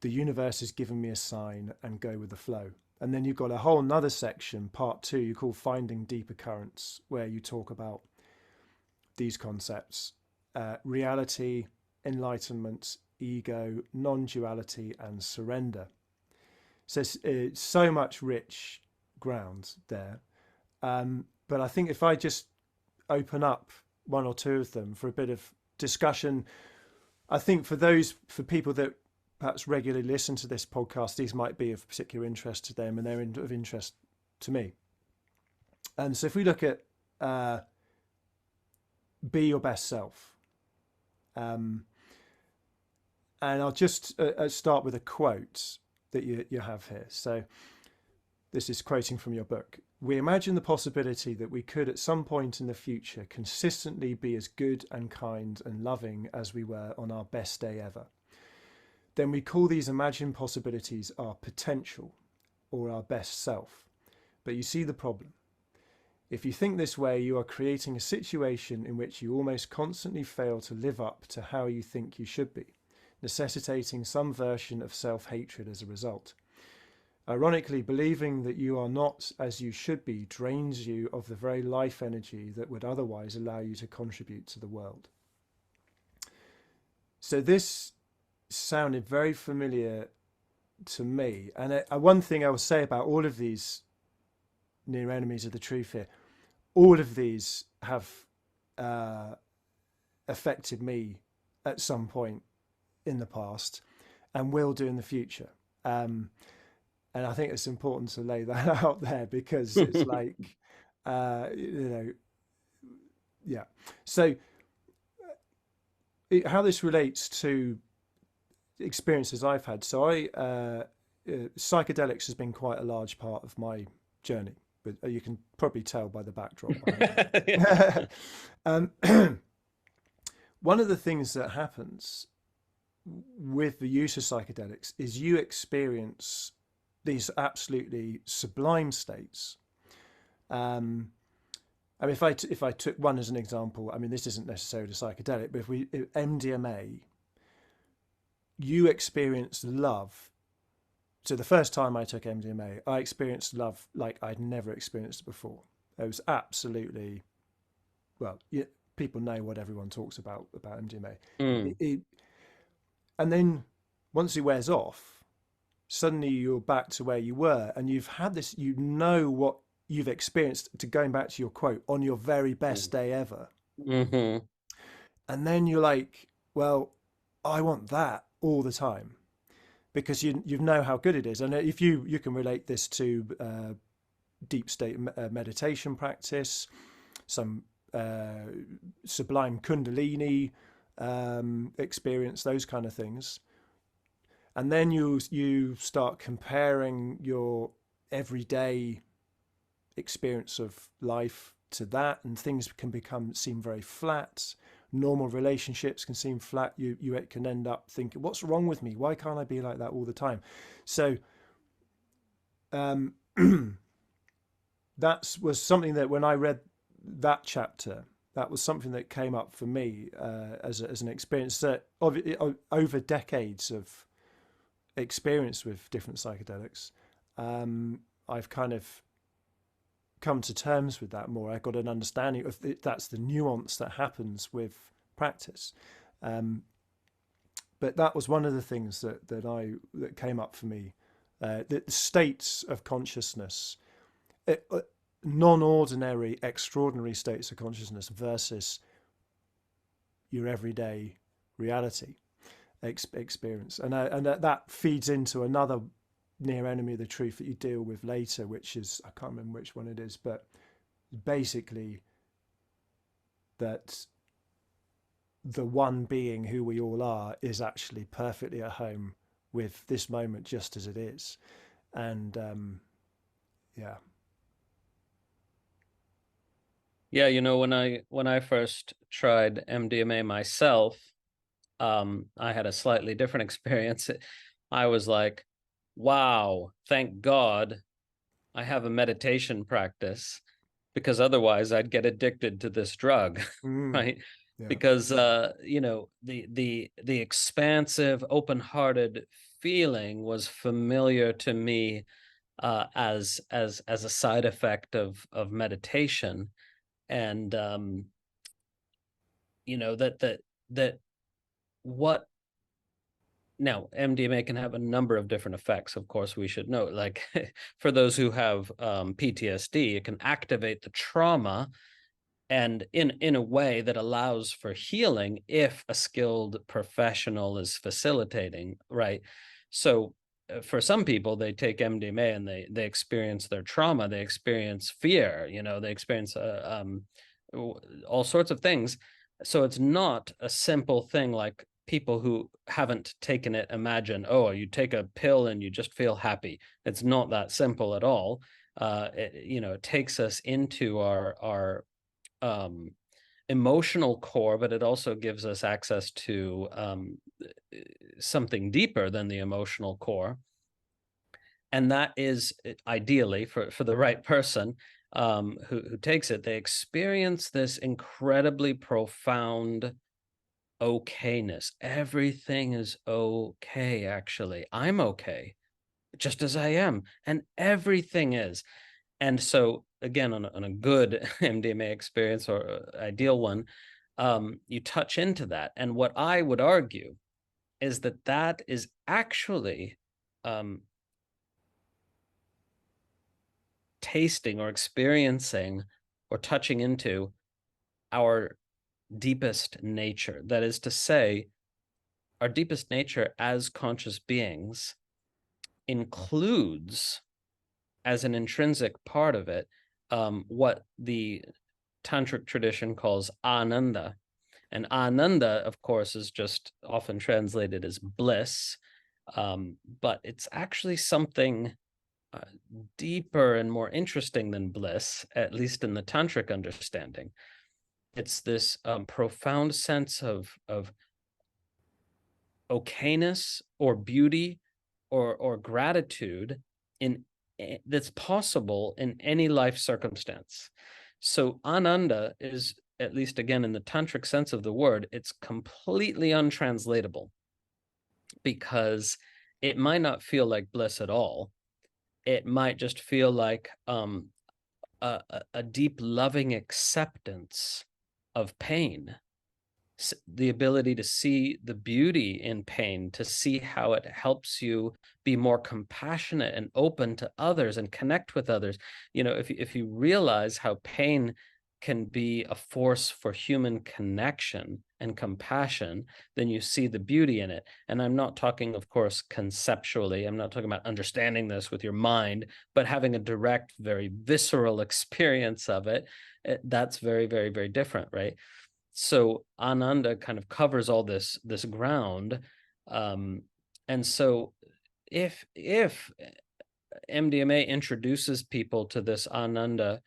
the universe has given me a sign, and go with the flow. And then you've got a whole nother section, part 2, you call Finding Deeper Currents, where you talk about these concepts, reality, enlightenment, ego, non-duality, and surrender. So it's so much rich ground there. But I think if I just open up one or two of them for a bit of discussion, I think for people that perhaps regularly listen to this podcast, these might be of particular interest to them, and they're of interest to me. And so if we look at be your best self, and I'll just start with a quote that you have here. So this is quoting from your book. We imagine the possibility that we could at some point in the future consistently be as good and kind and loving as we were on our best day ever. Then we call these imagined possibilities our potential or our best self. But you see the problem. If you think this way, you are creating a situation in which you almost constantly fail to live up to how you think you should be, necessitating some version of self-hatred as a result. Ironically, believing that you are not as you should be drains you of the very life energy that would otherwise allow you to contribute to the world. So this sounded very familiar to me. And one thing I will say about all of these near enemies of the truth here, all of these have affected me at some point in the past and will do in the future. And I think it's important to lay that out there, because it's like, yeah. So how this relates to experiences I've had. So psychedelics has been quite a large part of my journey, but you can probably tell by the backdrop. One of the things that happens with the use of psychedelics is you experience these absolutely sublime states. I mean, if I took one as an example, I mean, this isn't necessarily psychedelic, but if MDMA, you experience love. So the first time I took MDMA, I experienced love like I'd never experienced it before. It was absolutely, well, people know what everyone talks about MDMA. And then once it wears off, suddenly you're back to where you were, and you've had this, what you've experienced, to going back to your quote, on your very best day ever. And then you're like, well, I want that all the time, because you know how good it is. And if you can relate this to deep state meditation practice, some sublime kundalini experience, those kind of things. And then you start comparing your everyday experience of life to that, and things can seem very flat. Normal relationships can seem flat. You can end up thinking, what's wrong with me? Why can't I be like that all the time? So that was something that when I read that chapter, that was something that came up for me as an experience that over decades of experience with different psychedelics, I've kind of come to terms with that more. I got an understanding of that's the nuance that happens with practice. But that was one of the things that came up for me. The states of consciousness, non-ordinary, extraordinary states of consciousness versus your everyday reality experience, and that feeds into another near enemy of the truth that you deal with later, which is, I can't remember which one it is, but basically that the one being who we all are is actually perfectly at home with this moment just as it is. And yeah, when I first tried MDMA myself, I had a slightly different experience. I was like, wow, thank God I have a meditation practice, because otherwise I'd get addicted to this drug, right? Yeah. Because the expansive, open-hearted feeling was familiar to me as a side effect of meditation, and that what now MDMA can have a number of different effects. Of course, we should know, like for those who have PTSD, it can activate the trauma, and in a way that allows for healing if a skilled professional is facilitating, right? So for some people, they take MDMA and they experience their trauma, they experience fear, they experience all sorts of things. So it's not a simple thing like people who haven't taken it imagine, oh, you take a pill and you just feel happy. It's not that simple at all. It takes us into our emotional core, but it also gives us access to something deeper than the emotional core. And that is ideally, for the right person, who takes it, they experience this incredibly profound okayness. Everything is okay, actually. I'm okay, just as I am, and everything is. And so, again, on a good MDMA experience, or ideal one, you touch into that. And what I would argue is that that is actually tasting or experiencing or touching into our deepest nature. That is to say, our deepest nature as conscious beings includes, as an intrinsic part of it, what the Tantric tradition calls ananda. And ananda, of course, is just often translated as bliss, but it's actually something deeper and more interesting than bliss, at least in the Tantric understanding. It's this profound sense of okayness or beauty or gratitude in that's possible in any life circumstance. So ananda is, at least again in the Tantric sense of the word, it's completely untranslatable, because it might not feel like bliss at all. It might just feel like a deep loving acceptance of pain, the ability to see the beauty in pain, to see how it helps you be more compassionate and open to others and connect with others. You know, if you realize how pain can be a force for human connection and compassion, then you see the beauty in it. And I'm not talking, of course, conceptually. I'm not talking about understanding this with your mind, but having a direct, very visceral experience of it. That's very, very, very different, right? So ananda kind of covers all this ground. And so if MDMA introduces people to this ananda,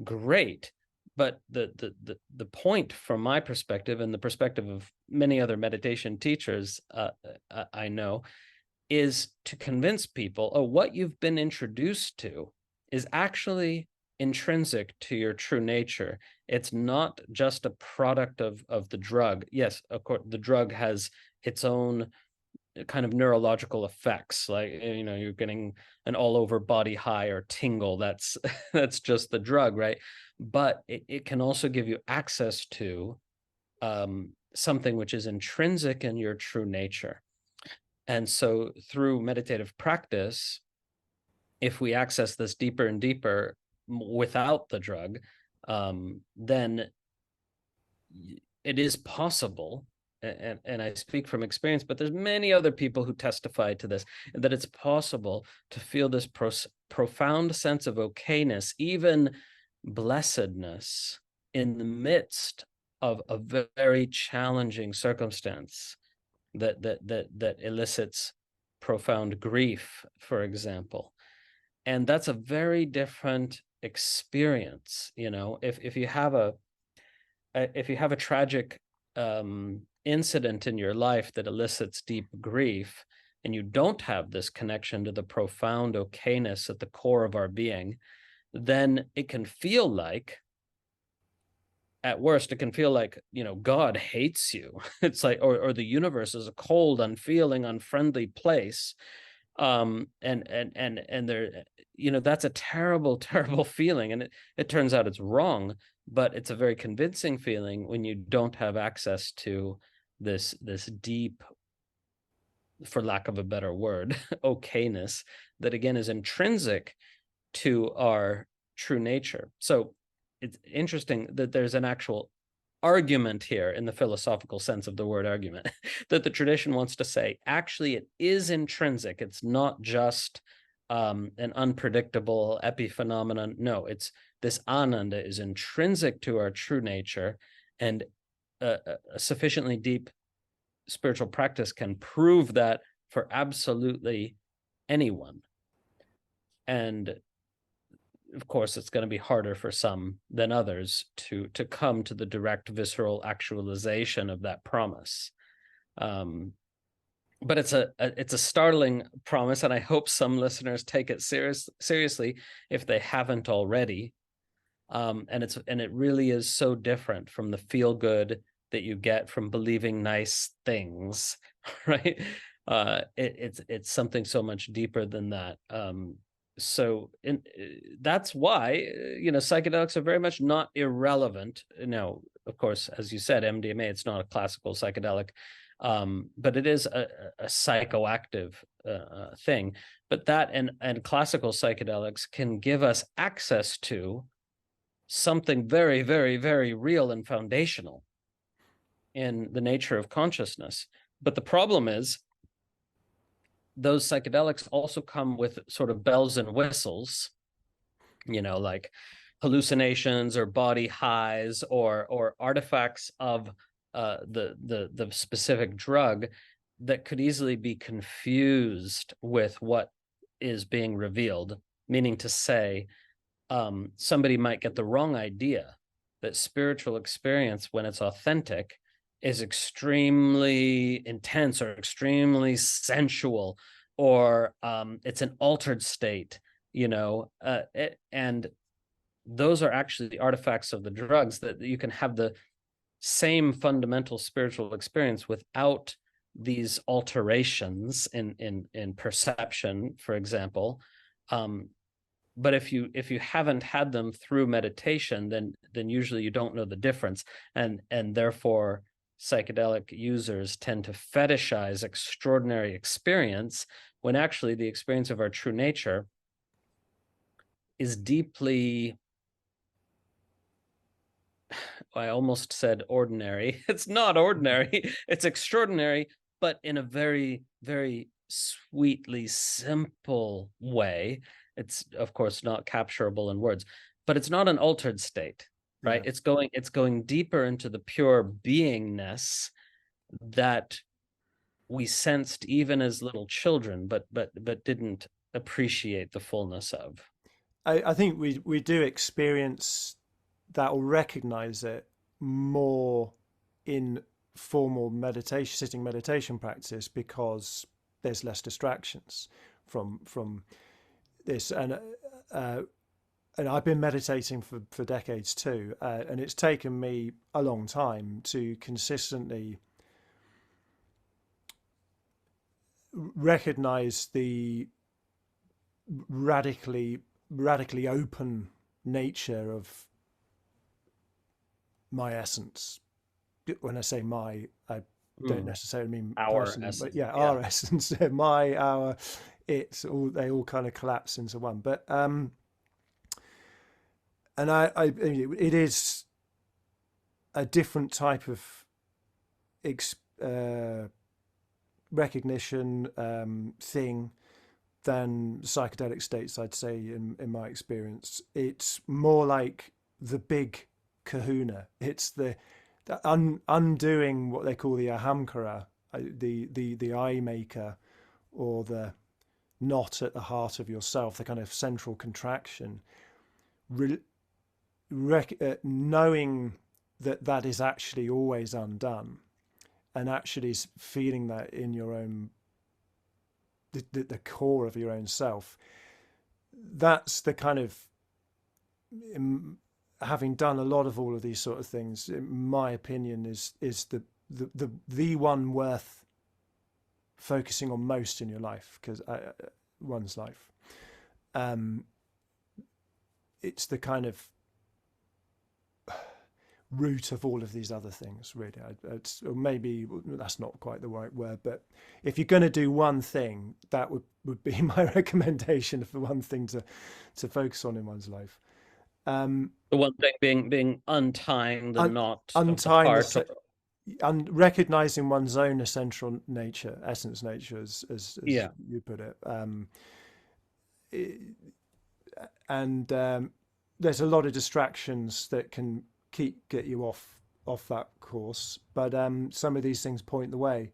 great. But the point from my perspective, and the perspective of many other meditation teachers I know, is to convince people, oh, what you've been introduced to is actually intrinsic to your true nature. It's not just a product of the drug. Yes, of course, the drug has its own kind of neurological effects, like, you know, you're getting an all over body high or tingle. That's that's just the drug, right? But it can also give you access to something which is intrinsic in your true nature. And so through meditative practice, if we access this deeper and deeper without the drug, then it is possible, and I speak from experience, but there's many other people who testify to this, that it's possible to feel this profound sense of okayness, even blessedness, in the midst of a very challenging circumstance that elicits profound grief, for example. And that's a very different experience. You know, if you have a tragic incident in your life that elicits deep grief, and you don't have this connection to the profound okayness at the core of our being, then it can feel like, at worst, it can feel like, you know, God hates you. It's like, or the universe is a cold, unfeeling, unfriendly place. And there, you know, that's a terrible, terrible feeling. And it turns out it's wrong, but it's a very convincing feeling when you don't have access to this deep, for lack of a better word, okayness that again is intrinsic to our true nature. So it's interesting that there's an actual argument here, in the philosophical sense of the word argument, that the tradition wants to say, actually, it is intrinsic. It's not just an unpredictable epiphenomenon. No, it's this ananda is intrinsic to our true nature, and a sufficiently deep spiritual practice can prove that for absolutely anyone. And of course, it's going to be harder for some than others to come to the direct visceral actualization of that promise. But it's a startling promise, and I hope some listeners take it seriously if they haven't already. And it really is so different from the feel good that you get from believing nice things, right? It's something so much deeper than that. That's why psychedelics are very much not irrelevant. Now, of course, as you said, MDMA, it's not a classical psychedelic, but it is a psychoactive thing. But that and classical psychedelics can give us access to something very, very, very real and foundational in the nature of consciousness. But the problem is those psychedelics also come with sort of bells and whistles, like hallucinations or body highs or artifacts of the specific drug that could easily be confused with what is being revealed. Meaning to say, somebody might get the wrong idea that spiritual experience, when it's authentic, is extremely intense or extremely sensual, or it's an altered state, and those are actually the artifacts of the drugs, that you can have the same fundamental spiritual experience without these alterations in perception, for example. But if you haven't had them through meditation, then usually you don't know the difference, and therefore psychedelic users tend to fetishize extraordinary experience, when actually the experience of our true nature is deeply, I almost said ordinary. It's not ordinary, it's extraordinary, but in a very, very sweetly simple way. It's of course not capturable in words, but it's not an altered state, right? Yeah. It's going deeper into the pure beingness that we sensed even as little children, but didn't appreciate the fullness of. I think we do experience that or recognize it more in formal meditation, sitting meditation practice, because there's less distractions from this. And I've been meditating for decades too, and it's taken me a long time to consistently recognize the radically open nature of my essence. When I say my, I don't necessarily mean our person, essence, but yeah, our essence. My, our, it's all, they all kind of collapse into one. But and it is a different type of recognition thing than psychedelic states, I'd say, in my experience. It's more like the big kahuna. It's the undoing what they call the ahamkara, the eye maker, or the knot at the heart of yourself, the kind of central contraction. Knowing that is actually always undone, and actually feeling that in your own, the core of your own self. That's the kind of, having done a lot of all of these sort of things, in my opinion, is the one worth focusing on most in your life, because one's life. It's the kind of root of all of these other things, really. Or maybe that's not quite the right word, but if you're going to do one thing, that would be my recommendation for one thing to focus on in one's life. The one thing being untying the knot, untying of the heart, recognizing one's own essential nature, essence nature, as you put it. There's a lot of distractions that can get you off that course, but some of these things point the way.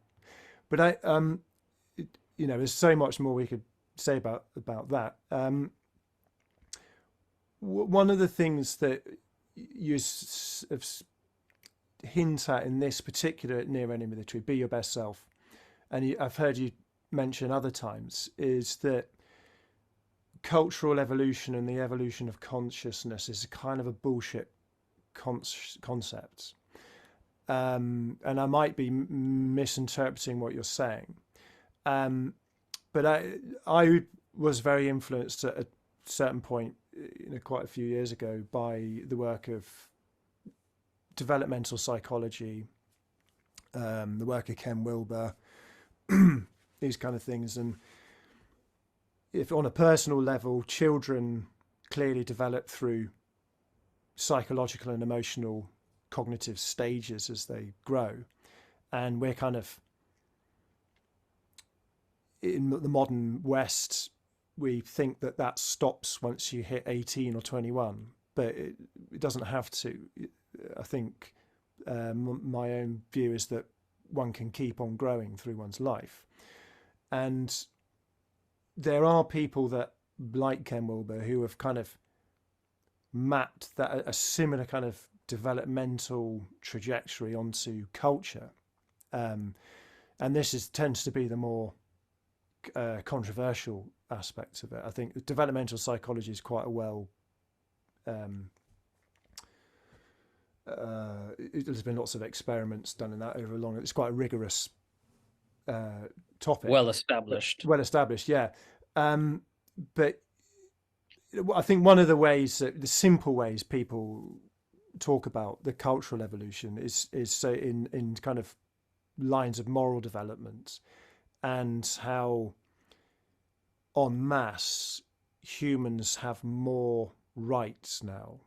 But there's so much more we could say about that. One of the things that you hint at in this particular Near Enemy of the Tree, be your best self, and I've heard you mention other times, is that cultural evolution and the evolution of consciousness is kind of a bullshit concept. And I might be misinterpreting what you're saying. But I was very influenced at a certain point, quite a few years ago, by the work of developmental psychology, the work of Ken Wilber, these kind of things. And if on a personal level, children clearly develop through psychological and emotional cognitive stages as they grow. And we're kind of, in the modern West, we think that stops once you hit 18 or 21, but it doesn't have to. I think my own view is that one can keep on growing through one's life. And there are people that, like Ken Wilber, who have kind of mapped that a similar kind of developmental trajectory onto culture. And this tends to be the more controversial aspects of it. I think developmental psychology is quite a there's been lots of experiments done in that over a long. It's quite a rigorous topic. Well established. Yeah. But I think one of the simple ways people talk about the cultural evolution is so in kind of lines of moral development, and how en masse humans have more rights now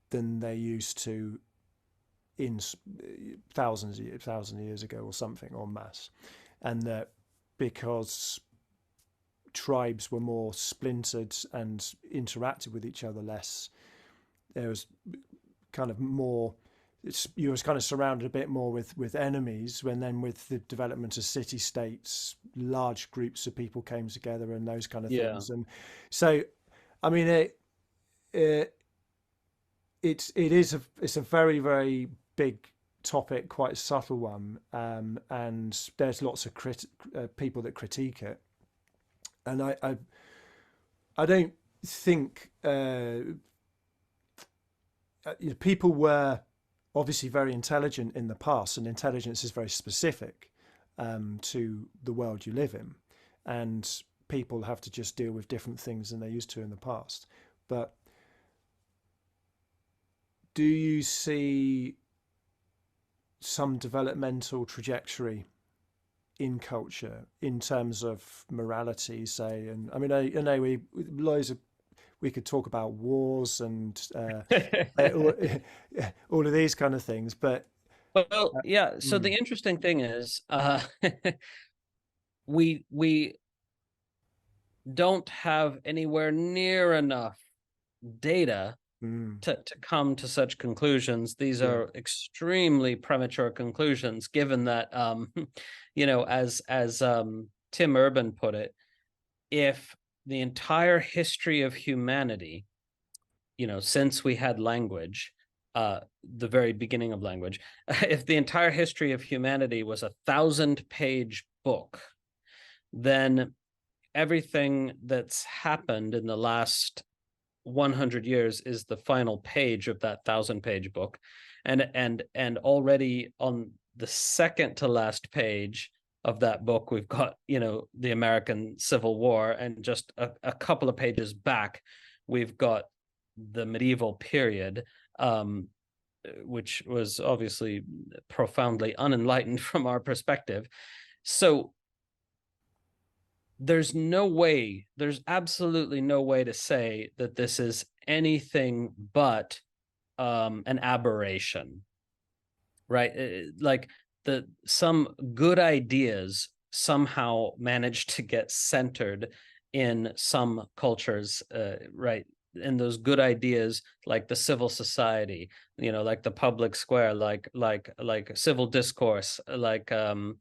than they used to in thousands of years ago or something, en masse. And that because tribes were more splintered and interacted with each other less, there was kind of more, you was kind of surrounded a bit more with enemies, when then with the development of city states, large groups of people came together and those kind of things. And so, I mean, it's a very, very big topic, quite a subtle one, and there's lots of people that critique it, and I don't think people were obviously very intelligent in the past, and intelligence is very specific to the world you live in, and people have to just deal with different things than they used to in the past. But do you see some developmental trajectory in culture in terms of morality, say? And I mean, I know we could talk about wars and all of these kind of things, but well, yeah. So the interesting thing is, we don't have anywhere near enough data to come to such conclusions. These are extremely premature conclusions, given that, as Tim Urban put it, if the entire history of humanity, since we had language, the very beginning of language, if the entire history of humanity was 1,000-page book, then everything that's happened in the last 100 years is the final page of that 1,000-page book, and already on the second to last page of that book, we've got the American Civil War, and just a couple of pages back, we've got the medieval period, which was obviously profoundly unenlightened from our perspective. So there's absolutely no way to say that this is anything but an aberration, right? Like some good ideas somehow managed to get centered in some cultures, right? And those good ideas, like the civil society, like the public square, like civil discourse, like and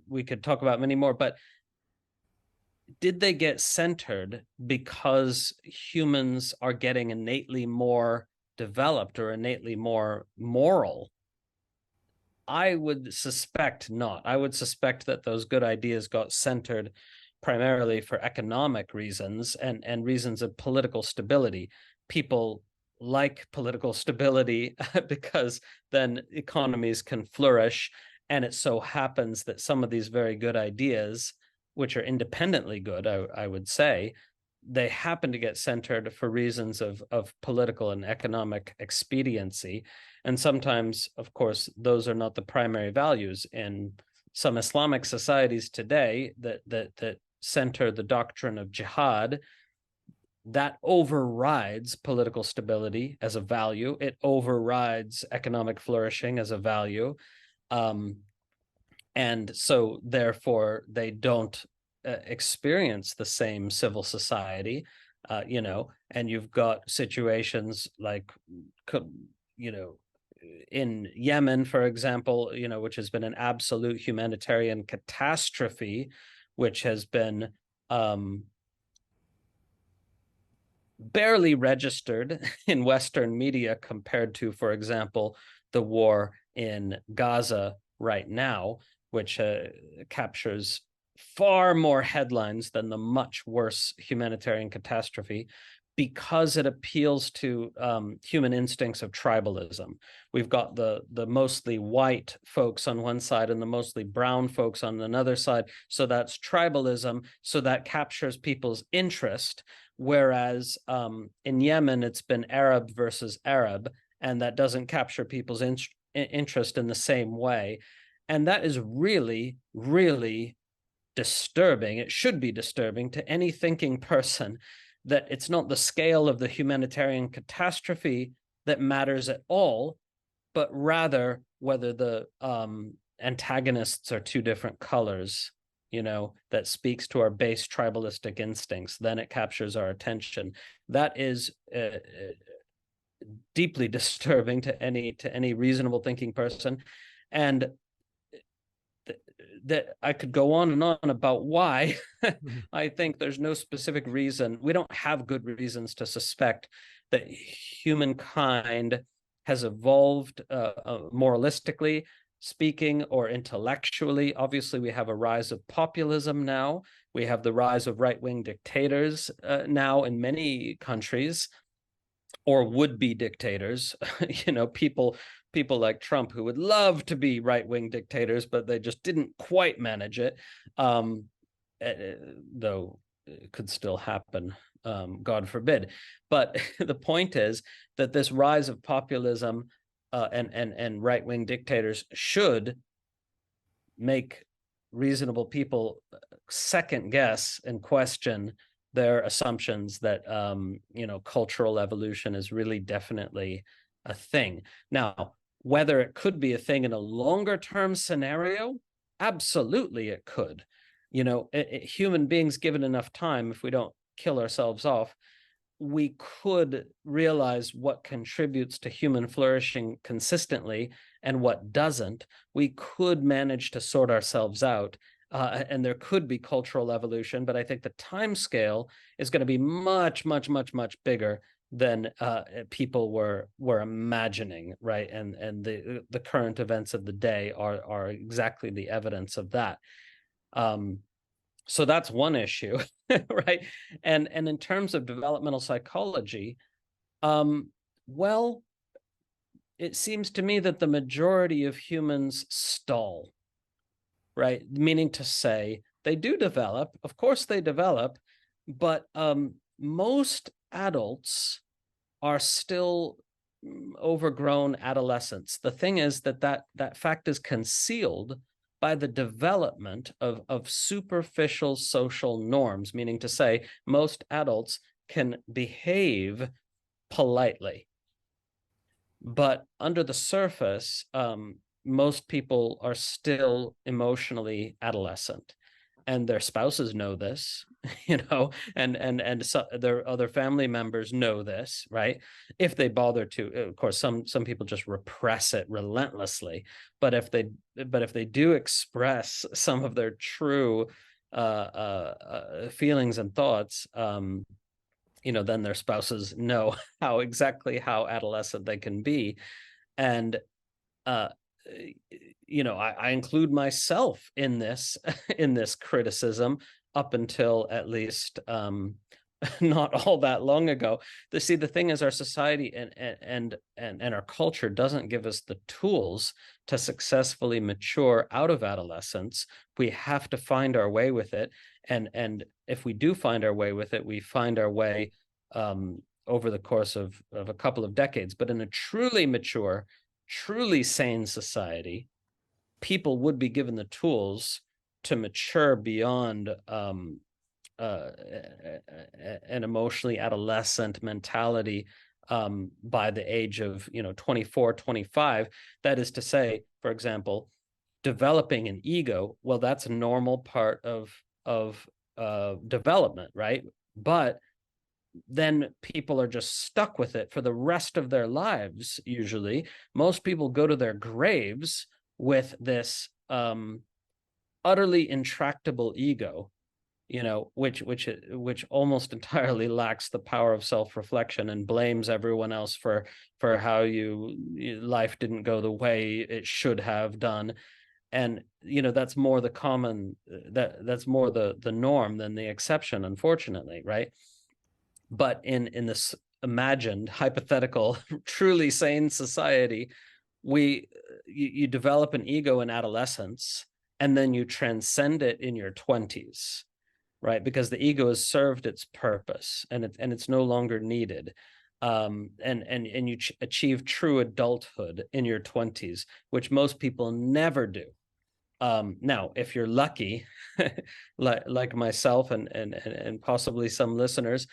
we could talk about many more, but did they get centered because humans are getting innately more developed or innately more moral? I would suspect not. I would suspect that those good ideas got centered primarily for economic reasons and reasons of political stability. People like political stability because then economies can flourish. And it so happens that some of these very good ideas, which are independently good, I would say, they happen to get centered for reasons of political and economic expediency. And sometimes, of course, those are not the primary values. In some Islamic societies today that center the doctrine of jihad, that overrides political stability as a value. It overrides economic flourishing as a value. And so therefore they don't experience the same civil society, and you've got situations like, in Yemen, for example, which has been an absolute humanitarian catastrophe, which has been barely registered in Western media compared to, for example, the war in Gaza right now, which captures far more headlines than the much worse humanitarian catastrophe, because it appeals to human instincts of tribalism. We've got the mostly white folks on one side and the mostly brown folks on another side. So that's tribalism. So that captures people's interest. Whereas in Yemen, it's been Arab versus Arab, and that doesn't capture people's interest in the same way. And that is really, really disturbing. It should be disturbing to any thinking person, that it's not the scale of the humanitarian catastrophe that matters at all, but rather whether the antagonists are two different colors, that speaks to our base tribalistic instincts. Then it captures our attention. That is deeply disturbing to any reasonable thinking person. And that I could go on and on about why. I think there's no specific reason. We don't have good reasons to suspect that humankind has evolved moralistically speaking or intellectually. Obviously, we have a rise of populism now. We have the rise of right-wing dictators now in many countries, or would-be dictators. People like Trump, who would love to be right-wing dictators, but they just didn't quite manage it, though it could still happen, God forbid. But the point is that this rise of populism and right-wing dictators should make reasonable people second guess and question their assumptions that cultural evolution is really definitely a thing. Now, whether it could be a thing in a longer term scenario, absolutely it could. Human beings, given enough time, if we don't kill ourselves off, we could realize what contributes to human flourishing consistently and what doesn't. We could manage to sort ourselves out, and there could be cultural evolution, but I think the time scale is going to be much, much, much, much bigger than people were imagining, right? And the current events of the day are exactly the evidence of that. So that's one issue, right? And in terms of developmental psychology, well, it seems to me that the majority of humans stall, right? Meaning to say, they do develop, of course they develop, but most adults are still overgrown adolescents. The thing is that fact is concealed by the development of superficial social norms, meaning to say most adults can behave politely. But under the surface, most people are still emotionally adolescent. And their spouses know this, and so their other family members know this, right? If they bother to. Of course, some people just repress it relentlessly. But if they do express some of their true feelings and thoughts, then their spouses know how adolescent they can be. And I include myself in this criticism up until at least not all that long ago. See, the thing is, our society and our culture doesn't give us the tools to successfully mature out of adolescence. We have to find our way with it, and if we do find our way with it, we find our way over the course of a couple of decades. But in a truly mature, truly sane society, people would be given the tools to mature beyond an emotionally adolescent mentality by the age of 24, 25. That is to say, for example, developing an ego. Well, that's a normal part of development, right? But then people are just stuck with it for the rest of their lives. Usually, most people go to their graves with this utterly intractable ego, which almost entirely lacks the power of self-reflection and blames everyone else for how life didn't go the way it should have done. And that's more the common, that's more the norm than the exception, unfortunately, right? But in this imagined hypothetical truly sane society, you develop an ego in adolescence, and then you transcend it in your 20s, right? Because the ego has served its purpose, and it's no longer needed. And you achieve true adulthood in your 20s, which most people never do. Now, if you're lucky, like myself and possibly some listeners,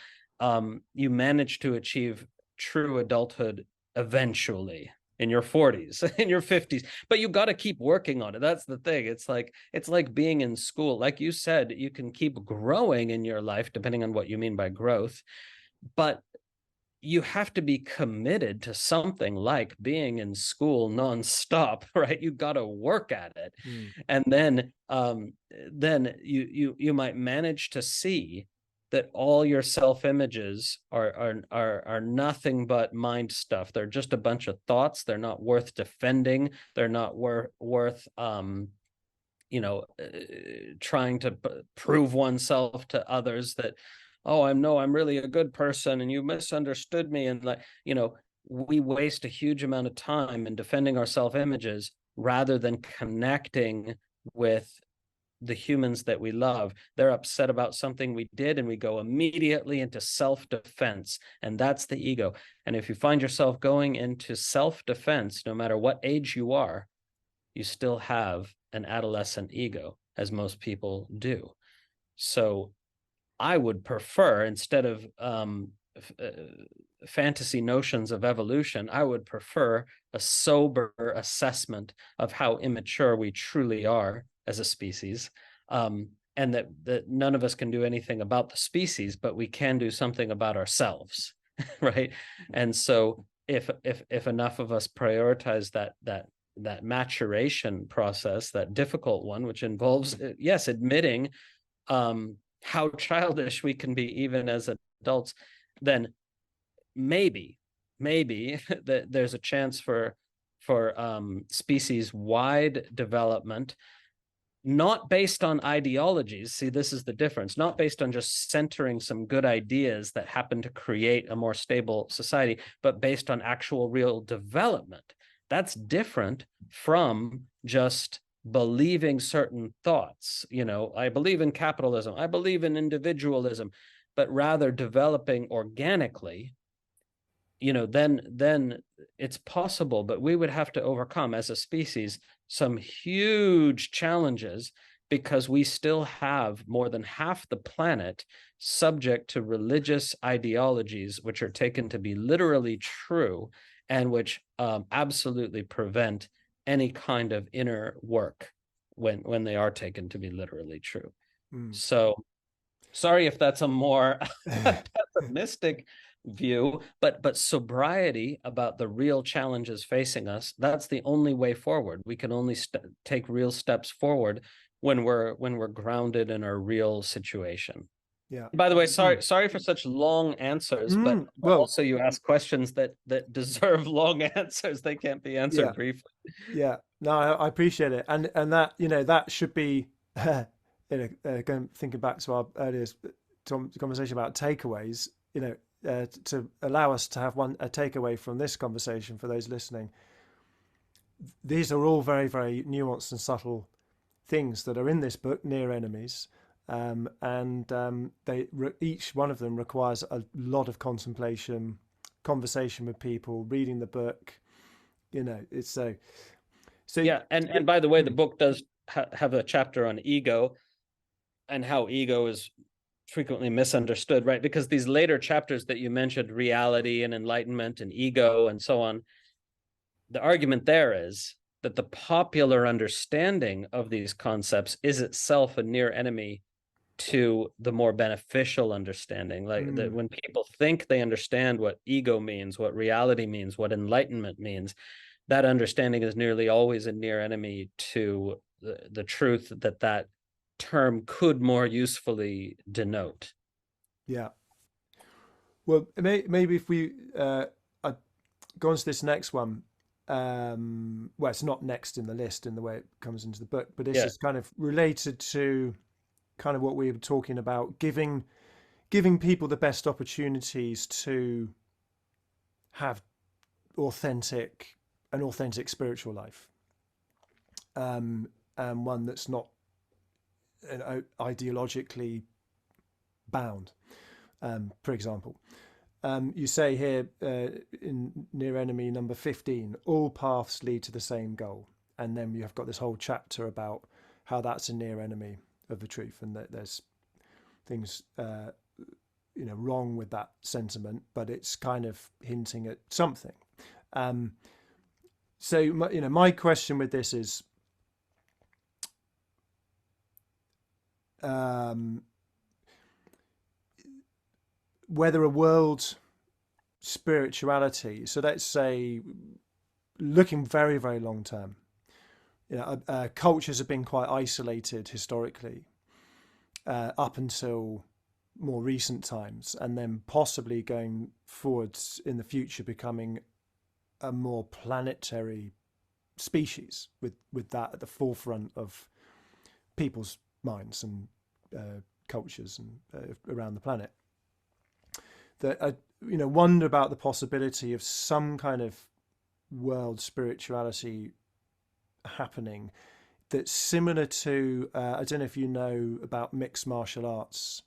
you manage to achieve true adulthood eventually in your 40s, in your 50s, but you got to keep working on it. That's the thing. It's like being in school. Like you said, you can keep growing in your life, depending on what you mean by growth, but you have to be committed to something like being in school nonstop, right? You got to work at it. And then you might manage to see that all your self-images are nothing but mind stuff. They're just a bunch of thoughts. They're not worth defending. They're not worth trying to prove oneself to others that, oh, I'm really a good person and you misunderstood me. And we waste a huge amount of time in defending our self-images rather than connecting with the humans that we love. They're upset about something we did, and we go immediately into self-defense, and that's the ego. And if you find yourself going into self-defense, no matter what age you are, you still have an adolescent ego, as most people do. So I would prefer, instead of fantasy notions of evolution, I would prefer a sober assessment of how immature we truly are as a species, and that none of us can do anything about the species, but we can do something about ourselves, right? And so if enough of us prioritize that maturation process, that difficult one, which involves, yes, admitting how childish we can be even as adults, then maybe that there's a chance for species-wide development, not based on ideologies. See, this is the difference. Not based on just centering some good ideas that happen to create a more stable society, but based on actual real development. That's different from just believing certain thoughts. I believe in capitalism, I believe in individualism, but rather developing organically, then it's possible. But we would have to overcome, as a species, some huge challenges, because we still have more than half the planet subject to religious ideologies, which are taken to be literally true, and which absolutely prevent any kind of inner work when they are taken to be literally true. So sorry if that's a more pessimistic view, but sobriety about the real challenges facing us, that's the only way forward. We can only take real steps forward when we're grounded in our real situation. Yeah. By the way, sorry for such long answers, but also you ask questions that deserve long answers. They can't be answered briefly. Yeah. No, I appreciate it, and that that should be thinking back to our earlier conversation about takeaways, to allow us to have a takeaway from this conversation for those listening. These are all very, very nuanced and subtle things that are in this book, Near Enemies, each one of them requires a lot of contemplation, conversation with people, reading the book. It's so yeah. And by the way, the book does have a chapter on ego and how ego is frequently misunderstood, right? Because these later chapters that you mentioned, reality and enlightenment and ego and so on, the argument there is that the popular understanding of these concepts is itself a near enemy to the more beneficial understanding. Like that when people think they understand what ego means, what reality means, what enlightenment means, that understanding is nearly always a near enemy to the truth that term could more usefully denote. Yeah. Well, maybe if we go on to this next one, well, it's not next in the list in the way it comes into the book, but this is kind of related to kind of what we were talking about, giving people the best opportunities to have an authentic spiritual life, and one that's not ideologically bound. For example, you say here in Near Enemy number 15, all paths lead to the same goal. And then you have got this whole chapter about how that's a near enemy of the truth, and that there's things wrong with that sentiment, but it's kind of hinting at something. So my question with this is, whether a world spirituality, so let's say looking very, very long term, cultures have been quite isolated historically up until more recent times, and then possibly going forwards in the future becoming a more planetary species with that at the forefront of people's minds and cultures and around the planet. That I wonder about the possibility of some kind of world spirituality happening that's similar to I don't know if you know about mixed martial arts,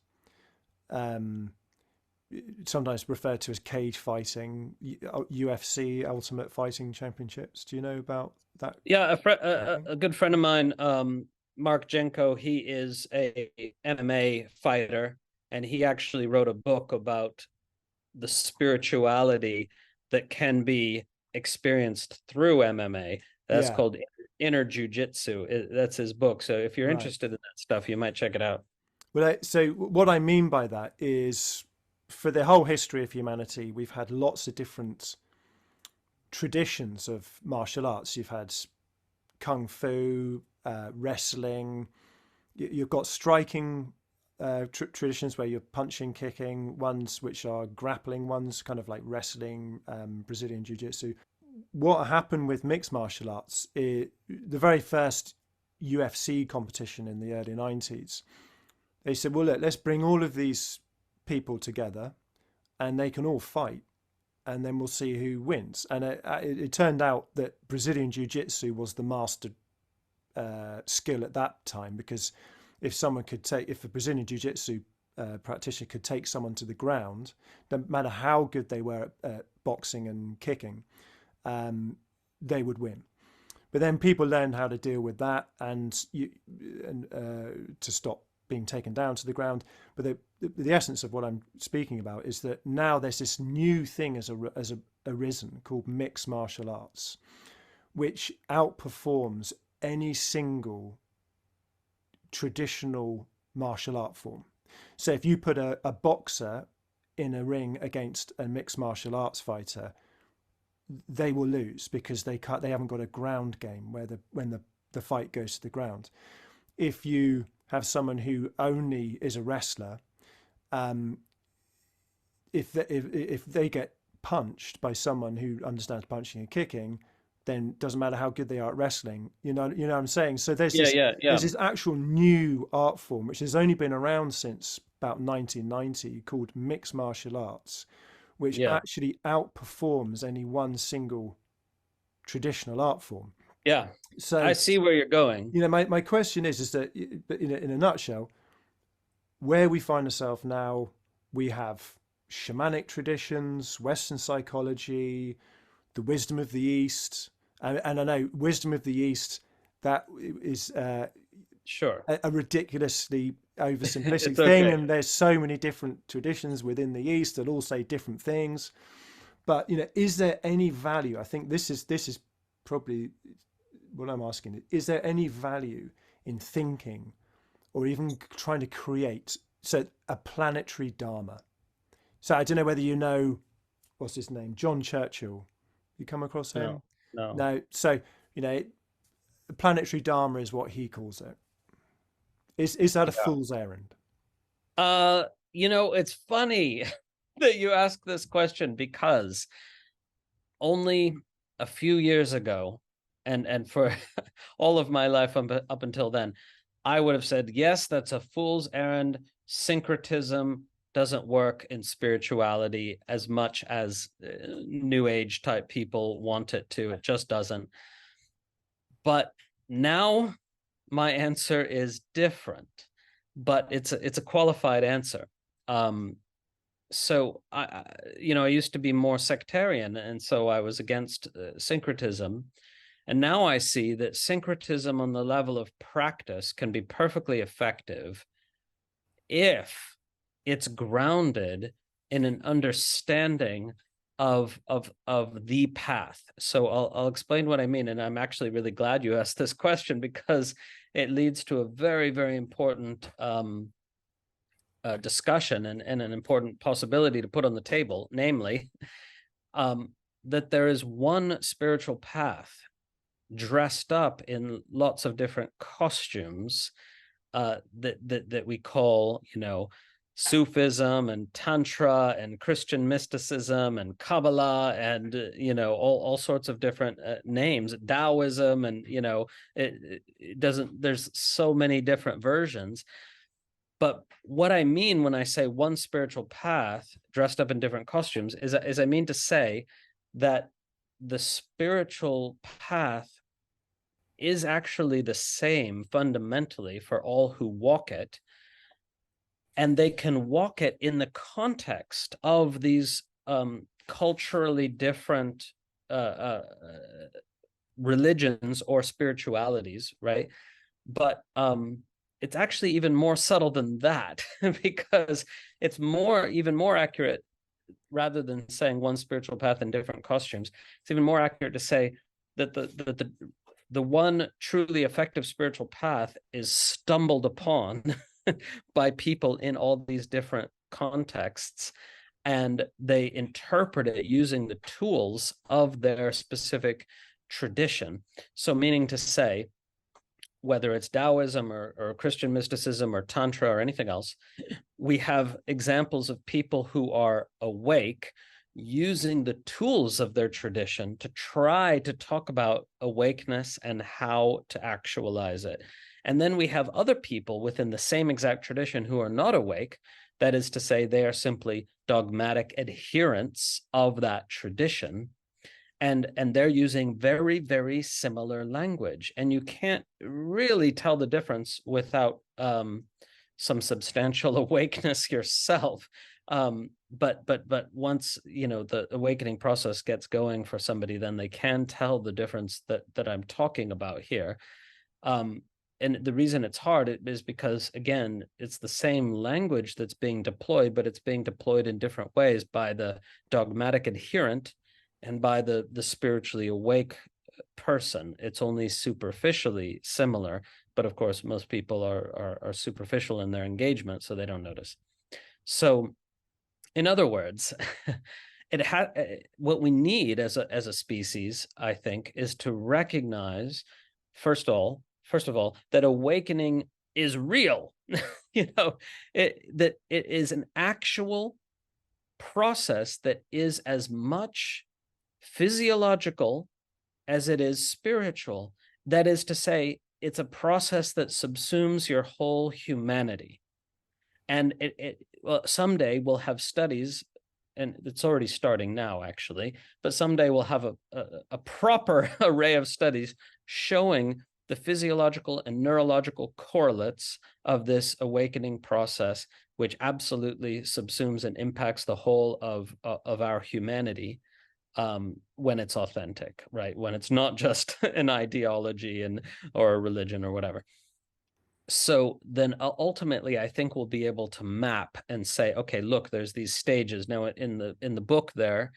sometimes referred to as cage fighting, UFC, Ultimate Fighting Championships. Do you know about that? Yeah, a good friend of mine, Mark Jenko, he is a MMA fighter, and he actually wrote a book about the spirituality that can be experienced through MMA. That's called Inner Jiu-Jitsu. That's his book. So if you're interested in that stuff, you might check it out. Well, so what I mean by that is, for the whole history of humanity, we've had lots of different traditions of martial arts. You've had kung fu, wrestling. You've got striking traditions where you're punching, kicking, ones which are grappling ones, kind of like wrestling, Brazilian jiu-jitsu. What happened with mixed martial arts, the very first UFC competition in the early 90s, they said, well, look, let's bring all of these people together and they can all fight, and then we'll see who wins. And it turned out that Brazilian jiu-jitsu was the master skill at that time, because if a Brazilian jiu-jitsu practitioner could take someone to the ground, no matter how good they were at boxing and kicking, they would win. But then people learned how to deal with that and to stop being taken down to the ground. But the essence of what I'm speaking about is that now there's this new thing as arisen called mixed martial arts, which outperforms any single traditional martial art form. So if you put a boxer in a ring against a mixed martial arts fighter, they will lose, because they haven't got a ground game when the fight goes to the ground. If you have someone who only is a wrestler, if they get punched by someone who understands punching and kicking, then it doesn't matter how good they are at wrestling. You know what I'm saying? So there's Yeah, this yeah, yeah. there's this actual new art form which has only been around since about 1990 called mixed martial arts, which Yeah. actually outperforms any one single traditional art form. Yeah. I So, see where you're going. my question is that in a nutshell, where we find ourselves now, we have shamanic traditions, Western psychology, the wisdom of the East, and I know wisdom of the East, that is Sure. a ridiculously oversimplistic It's thing, okay. and there's so many different traditions within the East that all say different things. But is there any value? I think this is probably what I'm asking. Is there any value in thinking or even trying to create a planetary dharma? So I don't know whether what's his name, John Churchill. You come across him? No, no. No. So you know, planetary dharma is what he calls it. Is that a Yeah. fool's errand? It's funny that you ask this question, because only a few years ago, and for all of my life up until then, I would have said, yes, that's a fool's errand. Syncretism doesn't work in spirituality as much as New Age type people want it to. It just doesn't. But now my answer is different, but it's a qualified answer. So I used to be more sectarian, and so I was against syncretism. And now I see that syncretism on the level of practice can be perfectly effective if it's grounded in an understanding of the path. So I'll explain what I mean, and I'm actually really glad you asked this question, because it leads to a very, very important discussion and an important possibility to put on the table, namely that there is one spiritual path dressed up in lots of different costumes that we call, Sufism and Tantra and Christian mysticism and Kabbalah and all sorts of different names, Taoism, and it doesn't. There's so many different versions. But what I mean when I say one spiritual path dressed up in different costumes is I mean to say that the spiritual path is actually the same fundamentally for all who walk it, and they can walk it in the context of these culturally different religions or spiritualities, right? But it's actually even more subtle than that, because it's even more accurate, rather than saying one spiritual path in different costumes. It's even more accurate to say that the one truly effective spiritual path is stumbled upon by people in all these different contexts, and they interpret it using the tools of their specific tradition. So meaning to say, whether it's Taoism or Christian mysticism or Tantra or anything else, we have examples of people who are awake using the tools of their tradition to try to talk about awakeness and how to actualize it. And then we have other people within the same exact tradition who are not awake. That is to say, they are simply dogmatic adherents of that tradition. And they're using very, very similar language. And you can't really tell the difference without some substantial awakeness yourself. But once the awakening process gets going for somebody, then they can tell the difference that I'm talking about here. And the reason it's hard is because, again, it's the same language that's being deployed, but it's being deployed in different ways by the dogmatic adherent and by the spiritually awake person. It's only superficially similar, but of course most people are superficial in their engagement, so they don't notice. So in other words, what we need as a species, I think, is to recognize first of all that awakening is real. That it is an actual process that is as much physiological as it is spiritual. That is to say, it's a process that subsumes your whole humanity. And well, someday we'll have studies, and it's already starting now, actually, but someday we'll have a proper array of studies showing the physiological and neurological correlates of this awakening process, which absolutely subsumes and impacts the whole of our humanity, when it's authentic, right? When it's not just an ideology or a religion or whatever. So then ultimately, I think we'll be able to map and say, okay, look, there's these stages. Now in the book there,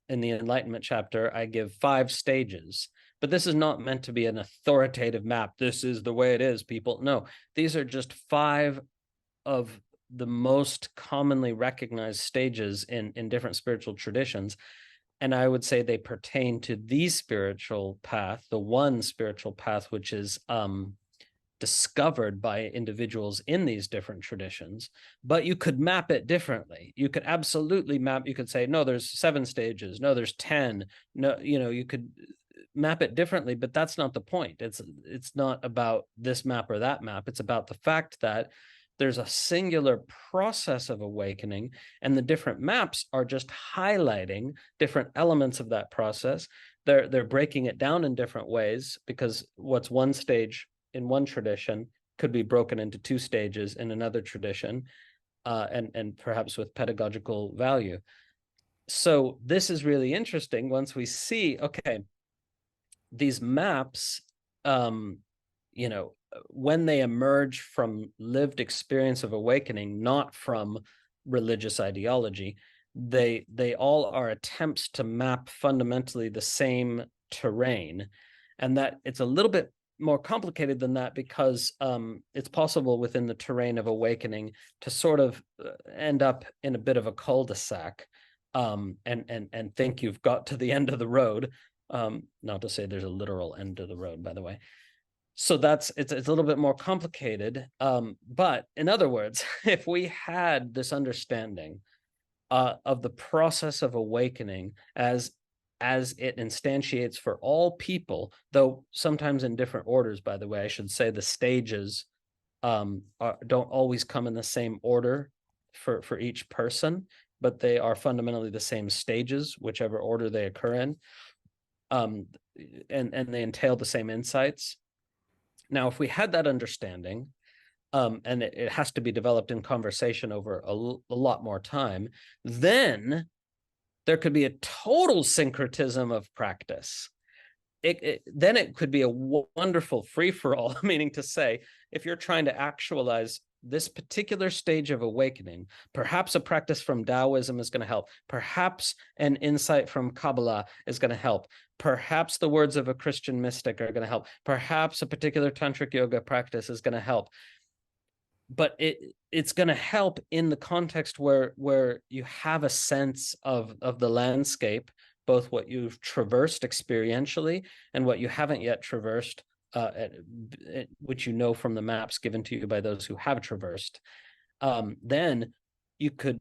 in the Enlightenment chapter, I give 5 stages, but this is not meant to be an authoritative map. This is the way it is, people. No, these are just 5 of the most commonly recognized stages in different spiritual traditions. And I would say they pertain to the spiritual path, the one spiritual path, which is discovered by individuals in these different traditions. But you could map it differently. You could absolutely map, you could say, no, there's 7 stages, no, there's 10, no, you could map it differently, but that's not the point. It's not about this map or that map. It's about the fact that there's a singular process of awakening, and the different maps are just highlighting different elements of that process. They're breaking it down in different ways, because what's one stage in one tradition could be broken into 2 stages in another tradition, and perhaps with pedagogical value. So this is really interesting once we see, okay, these maps, when they emerge from lived experience of awakening, not from religious ideology, they all are attempts to map fundamentally the same terrain. And that it's a little bit more complicated than that, because it's possible within the terrain of awakening to sort of end up in a bit of a cul-de-sac, and think you've got to the end of the road. Not to say there's a literal end to the road, by the way. So it's a little bit more complicated. But in other words, if we had this understanding of the process of awakening as it instantiates for all people, though sometimes in different orders, by the way, I should say the stages don't always come in the same order for each person, but they are fundamentally the same stages, whichever order they occur in, and they entail the same insights. Now, if we had that understanding, and it has to be developed in conversation over a lot more time, then there could be a total syncretism of practice. Then it could be a wonderful free-for-all, meaning to say, if you're trying to actualize this particular stage of awakening, perhaps a practice from Taoism is going to help. Perhaps an insight from Kabbalah is going to help. Perhaps the words of a Christian mystic are going to help. Perhaps a particular Tantric yoga practice is going to help. But it's going to help in the context where you have a sense of the landscape, both what you've traversed experientially and what you haven't yet traversed, which you know from the maps given to you by those who have traversed. Then you could,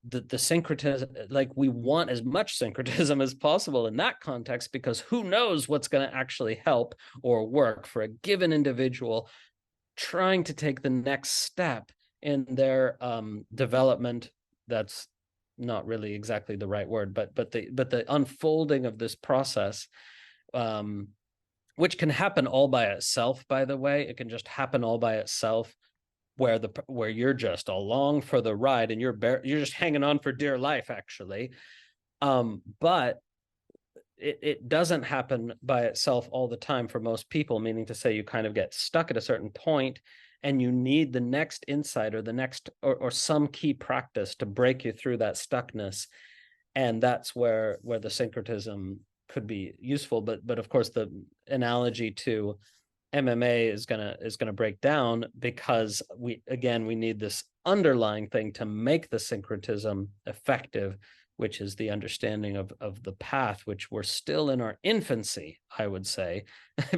the syncretism, like we want as much syncretism as possible in that context, because who knows what's going to actually help or work for a given individual trying to take the next step in their development. That's not really exactly the right word, but the unfolding of this process, which can happen all by itself, by the way. It can just happen all by itself, where you're just along for the ride and you're just hanging on for dear life, actually. But it doesn't happen by itself all the time for most people, meaning to say you kind of get stuck at a certain point and you need the next insight or the next or some key practice to break you through that stuckness. And that's where the syncretism could be useful. But of course, the analogy to MMA is gonna break down, because we need this underlying thing to make the syncretism effective, which is the understanding of the path, which we're still in our infancy, I would say.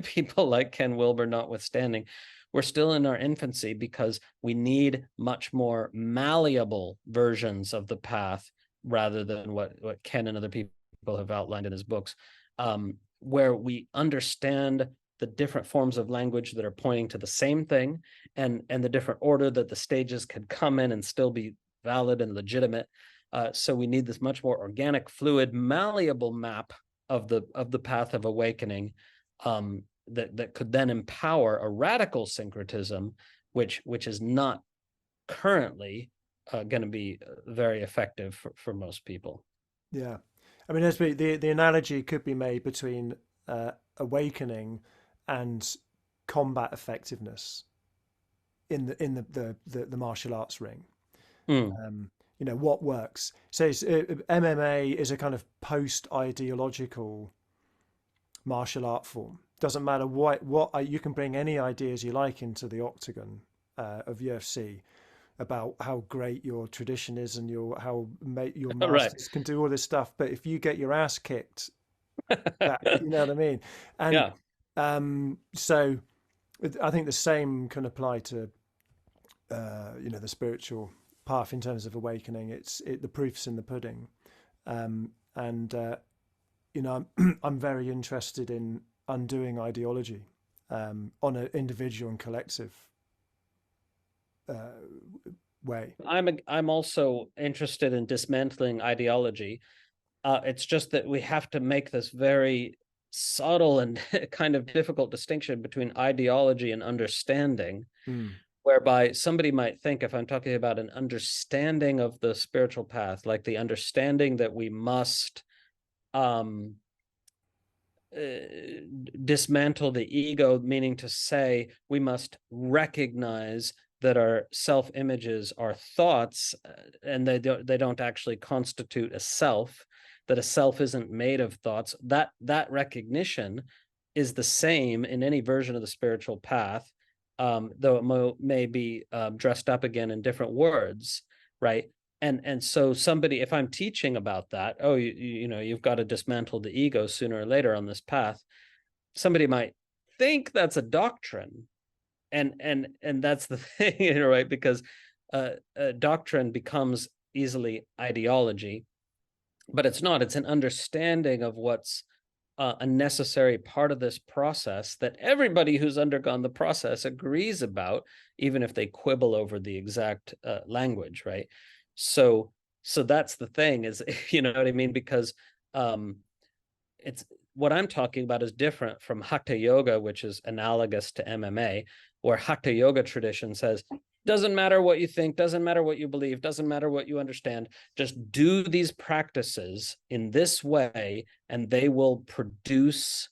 People like Ken Wilber notwithstanding, we're still in our infancy, because we need much more malleable versions of the path rather than what Ken and other people have outlined in his books. where we understand the different forms of language that are pointing to the same thing, and the different order that the stages could come in and still be valid and legitimate. So we need this much more organic, fluid, malleable map of the path of awakening, that could then empower a radical syncretism, which is not currently going to be very effective for most people. Yeah, I mean, the analogy could be made between awakening and combat effectiveness in the martial arts ring. Mm. You know what works. So MMA is a kind of post-ideological martial art form. Doesn't matter what you can bring any ideas you like into the octagon of UFC about how great your tradition is and your Right. masters can do all this stuff, but if you get your ass kicked, you know what I mean. And Yeah. so I think the same can apply to you know, the spiritual path in terms of awakening. The proof's in the pudding. And you know, I'm very interested in undoing ideology on an individual and collective way. I'm also interested in dismantling ideology. It's just that we have to make this very subtle and kind of difficult distinction between ideology and understanding, whereby somebody might think, if I'm talking about an understanding of the spiritual path, like the understanding that we must dismantle the ego, meaning to say we must recognize that our self-images are thoughts, and they don't actually constitute a self, that a self isn't made of thoughts. That recognition is the same in any version of the spiritual path, though it may be dressed up again in different words, right? And so somebody, if I'm teaching about that, oh, you know, you've got to dismantle the ego sooner or later on this path, somebody might think that's a doctrine, and that's the thing, you know, right? Because doctrine becomes easily ideology, but it's not. It's an understanding of what's a necessary part of this process that everybody who's undergone the process agrees about, even if they quibble over the exact language, right? So that's the thing, is, you know what I mean? Because it's what I'm talking about is different from Hatha Yoga, which is analogous to MMA, where Hatha Yoga tradition says, doesn't matter what you think, doesn't matter what you believe, doesn't matter what you understand, just do these practices in this way, and they will produce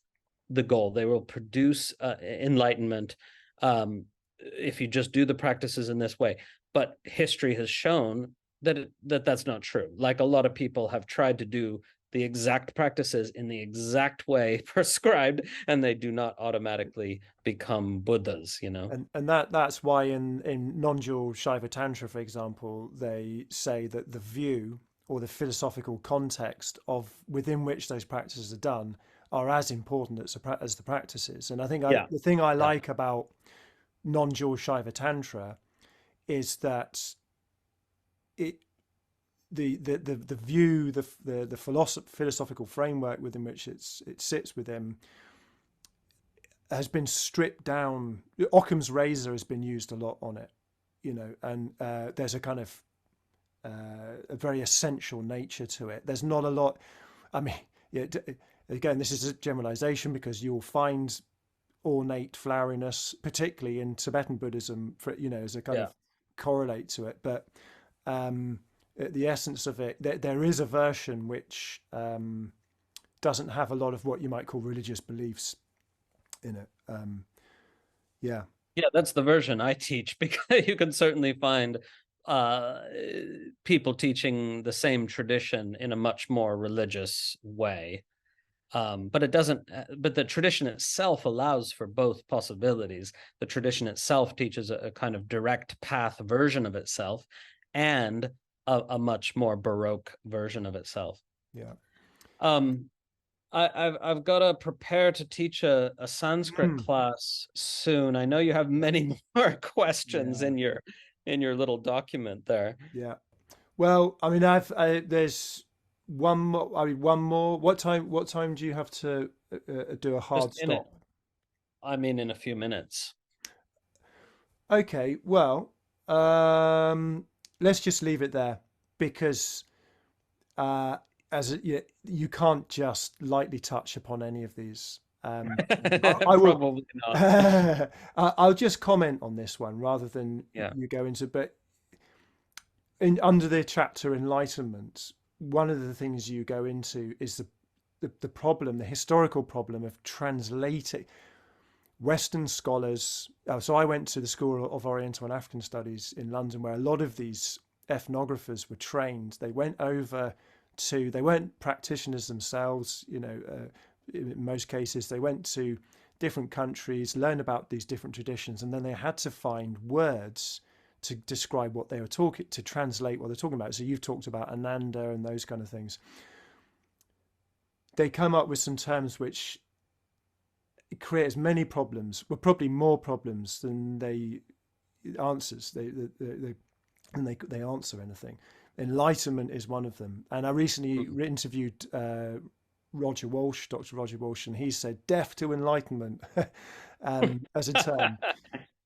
the goal. They will produce enlightenment, if you just do the practices in this way. But history has shown that that's not true. Like, a lot of people have tried to do the exact practices in the exact way prescribed, and they do not automatically become Buddhas, you know? And that's why in non-dual Shaiva Tantra, for example, they say that the view or the philosophical context of within which those practices are done are as important as the practices. And I think the thing I like about non-dual Shaiva Tantra is that the view, the philosophical framework within which it sits within has been stripped down. Occam's razor has been used a lot on it, you know, and there's a kind of a very essential nature to it. There's not a lot. I mean, yeah, again, this is a generalization, because you'll find ornate floweriness, particularly in Tibetan Buddhism, for, you know, as a kind of correlate to it. But the essence of it, there is a version which doesn't have a lot of what you might call religious beliefs in it. Yeah, that's the version I teach, because you can certainly find people teaching the same tradition in a much more religious way. But it doesn't, but the tradition itself allows for both possibilities. The tradition itself teaches a kind of direct path version of itself, and a much more Baroque version of itself. yeah. I've got to prepare to teach a Sanskrit class soon. I know you have many more questions in your little document there. Yeah. Well, I mean, there's one more. I mean, one more. What time? What time do you have to do a hard Just in it. stop? In a few minutes. Okay. Well, let's just leave it there because you can't just lightly touch upon any of these. I will. Probably not. I'll just comment on this one rather than Yeah. you go into. But under the chapter enlightenment, one of the things you go into is the problem, the historical problem of translating Western scholars. So I went to the School of Oriental and African Studies in London, where a lot of these ethnographers were trained. They went over to, they weren't practitioners themselves, in most cases. They went to different countries, learn about these different traditions, and then they had to find words to describe what they were talking, to translate what they're talking about. So you've talked about Ananda and those kind of things. They come up with some terms which create as many problems, well, probably more problems than they answers. They answer anything. Enlightenment is one of them. And I recently interviewed Roger Walsh, Dr. Roger Walsh, and he said deaf to enlightenment as a term.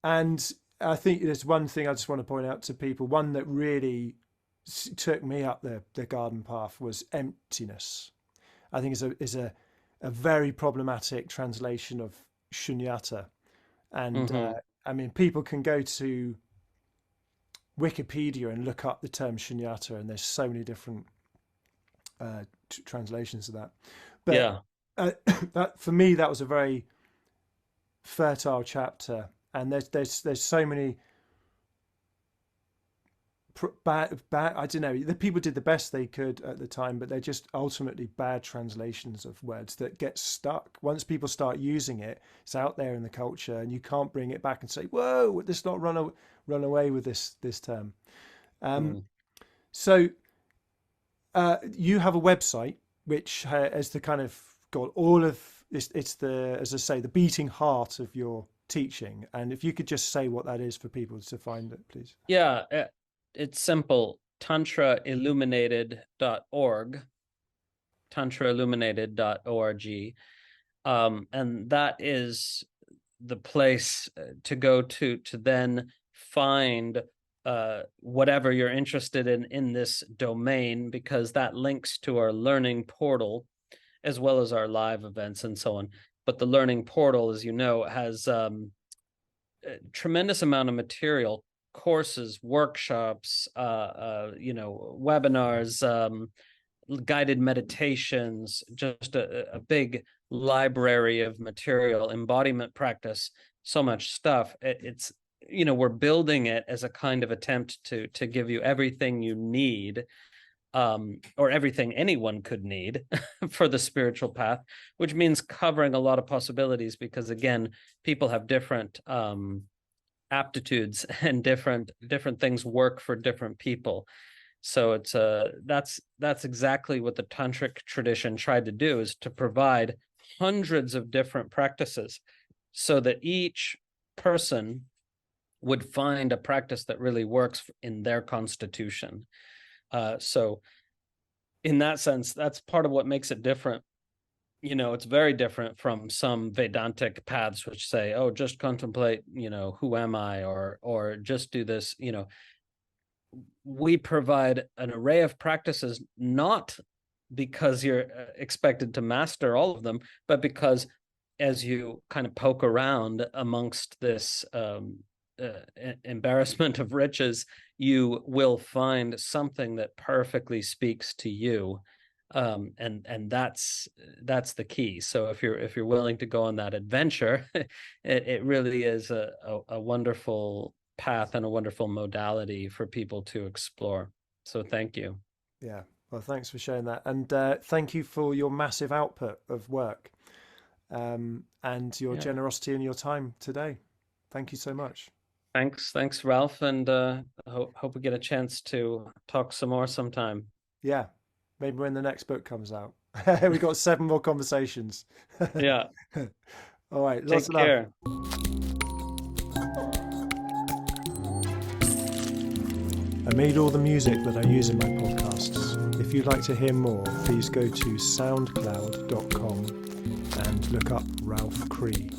And I think there's one thing I just want to point out to people. One that really took me up the garden path was emptiness. I think is a very problematic translation of shunyata. And I mean, people can go to Wikipedia and look up the term shunyata, and there's so many different translations of that. But Yeah. that, for me, that was a very fertile chapter. And there's so many bad, I don't know, the people did the best they could at the time, but they're just ultimately bad translations of words that get stuck. Once people start using it, it's out there in the culture, and you can't bring it back and say, whoa, let's not run away with this term. So you have a website which has the kind of got all of it's the, as I say, the beating heart of your teaching. And if you could just say what that is for people to find it, please. Yeah, it's simple. tantrailluminated.org, tantrailluminated.org. And that is the place to go to then find whatever you're interested in this domain, because that links to our learning portal as well as our live events and so on. But the learning portal, as you know, has a tremendous amount of material, courses, workshops, webinars, guided meditations, just a big library of material, embodiment practice, so much stuff. It's we're building it as a kind of attempt to give you everything you need, or everything anyone could need for the spiritual path, which means covering a lot of possibilities, because again, people have different aptitudes, and different things work for different people. So it's that's exactly what the tantric tradition tried to do, is to provide hundreds of different practices so that each person would find a practice that really works in their constitution. So in that sense, that's part of what makes it different. It's very different from some Vedantic paths which say, oh, just contemplate, who am I, or just do this. We provide an array of practices, not because you're expected to master all of them, but because as you kind of poke around amongst this embarrassment of riches, you will find something that perfectly speaks to you. And that's the key. So if you're willing to go on that adventure, it really is a wonderful path and a wonderful modality for people to explore. So thank you. Yeah, well, thanks for sharing that, and thank you for your massive output of work, and your generosity and your time today. Thank you so much. Thanks, Ralph, and hope we get a chance to talk some more sometime. Yeah, maybe when the next book comes out. We got 7 more conversations. Yeah. All right. Take care. I made all the music that I use in my podcasts. If you'd like to hear more, please go to soundcloud.com and look up Ralph Cree.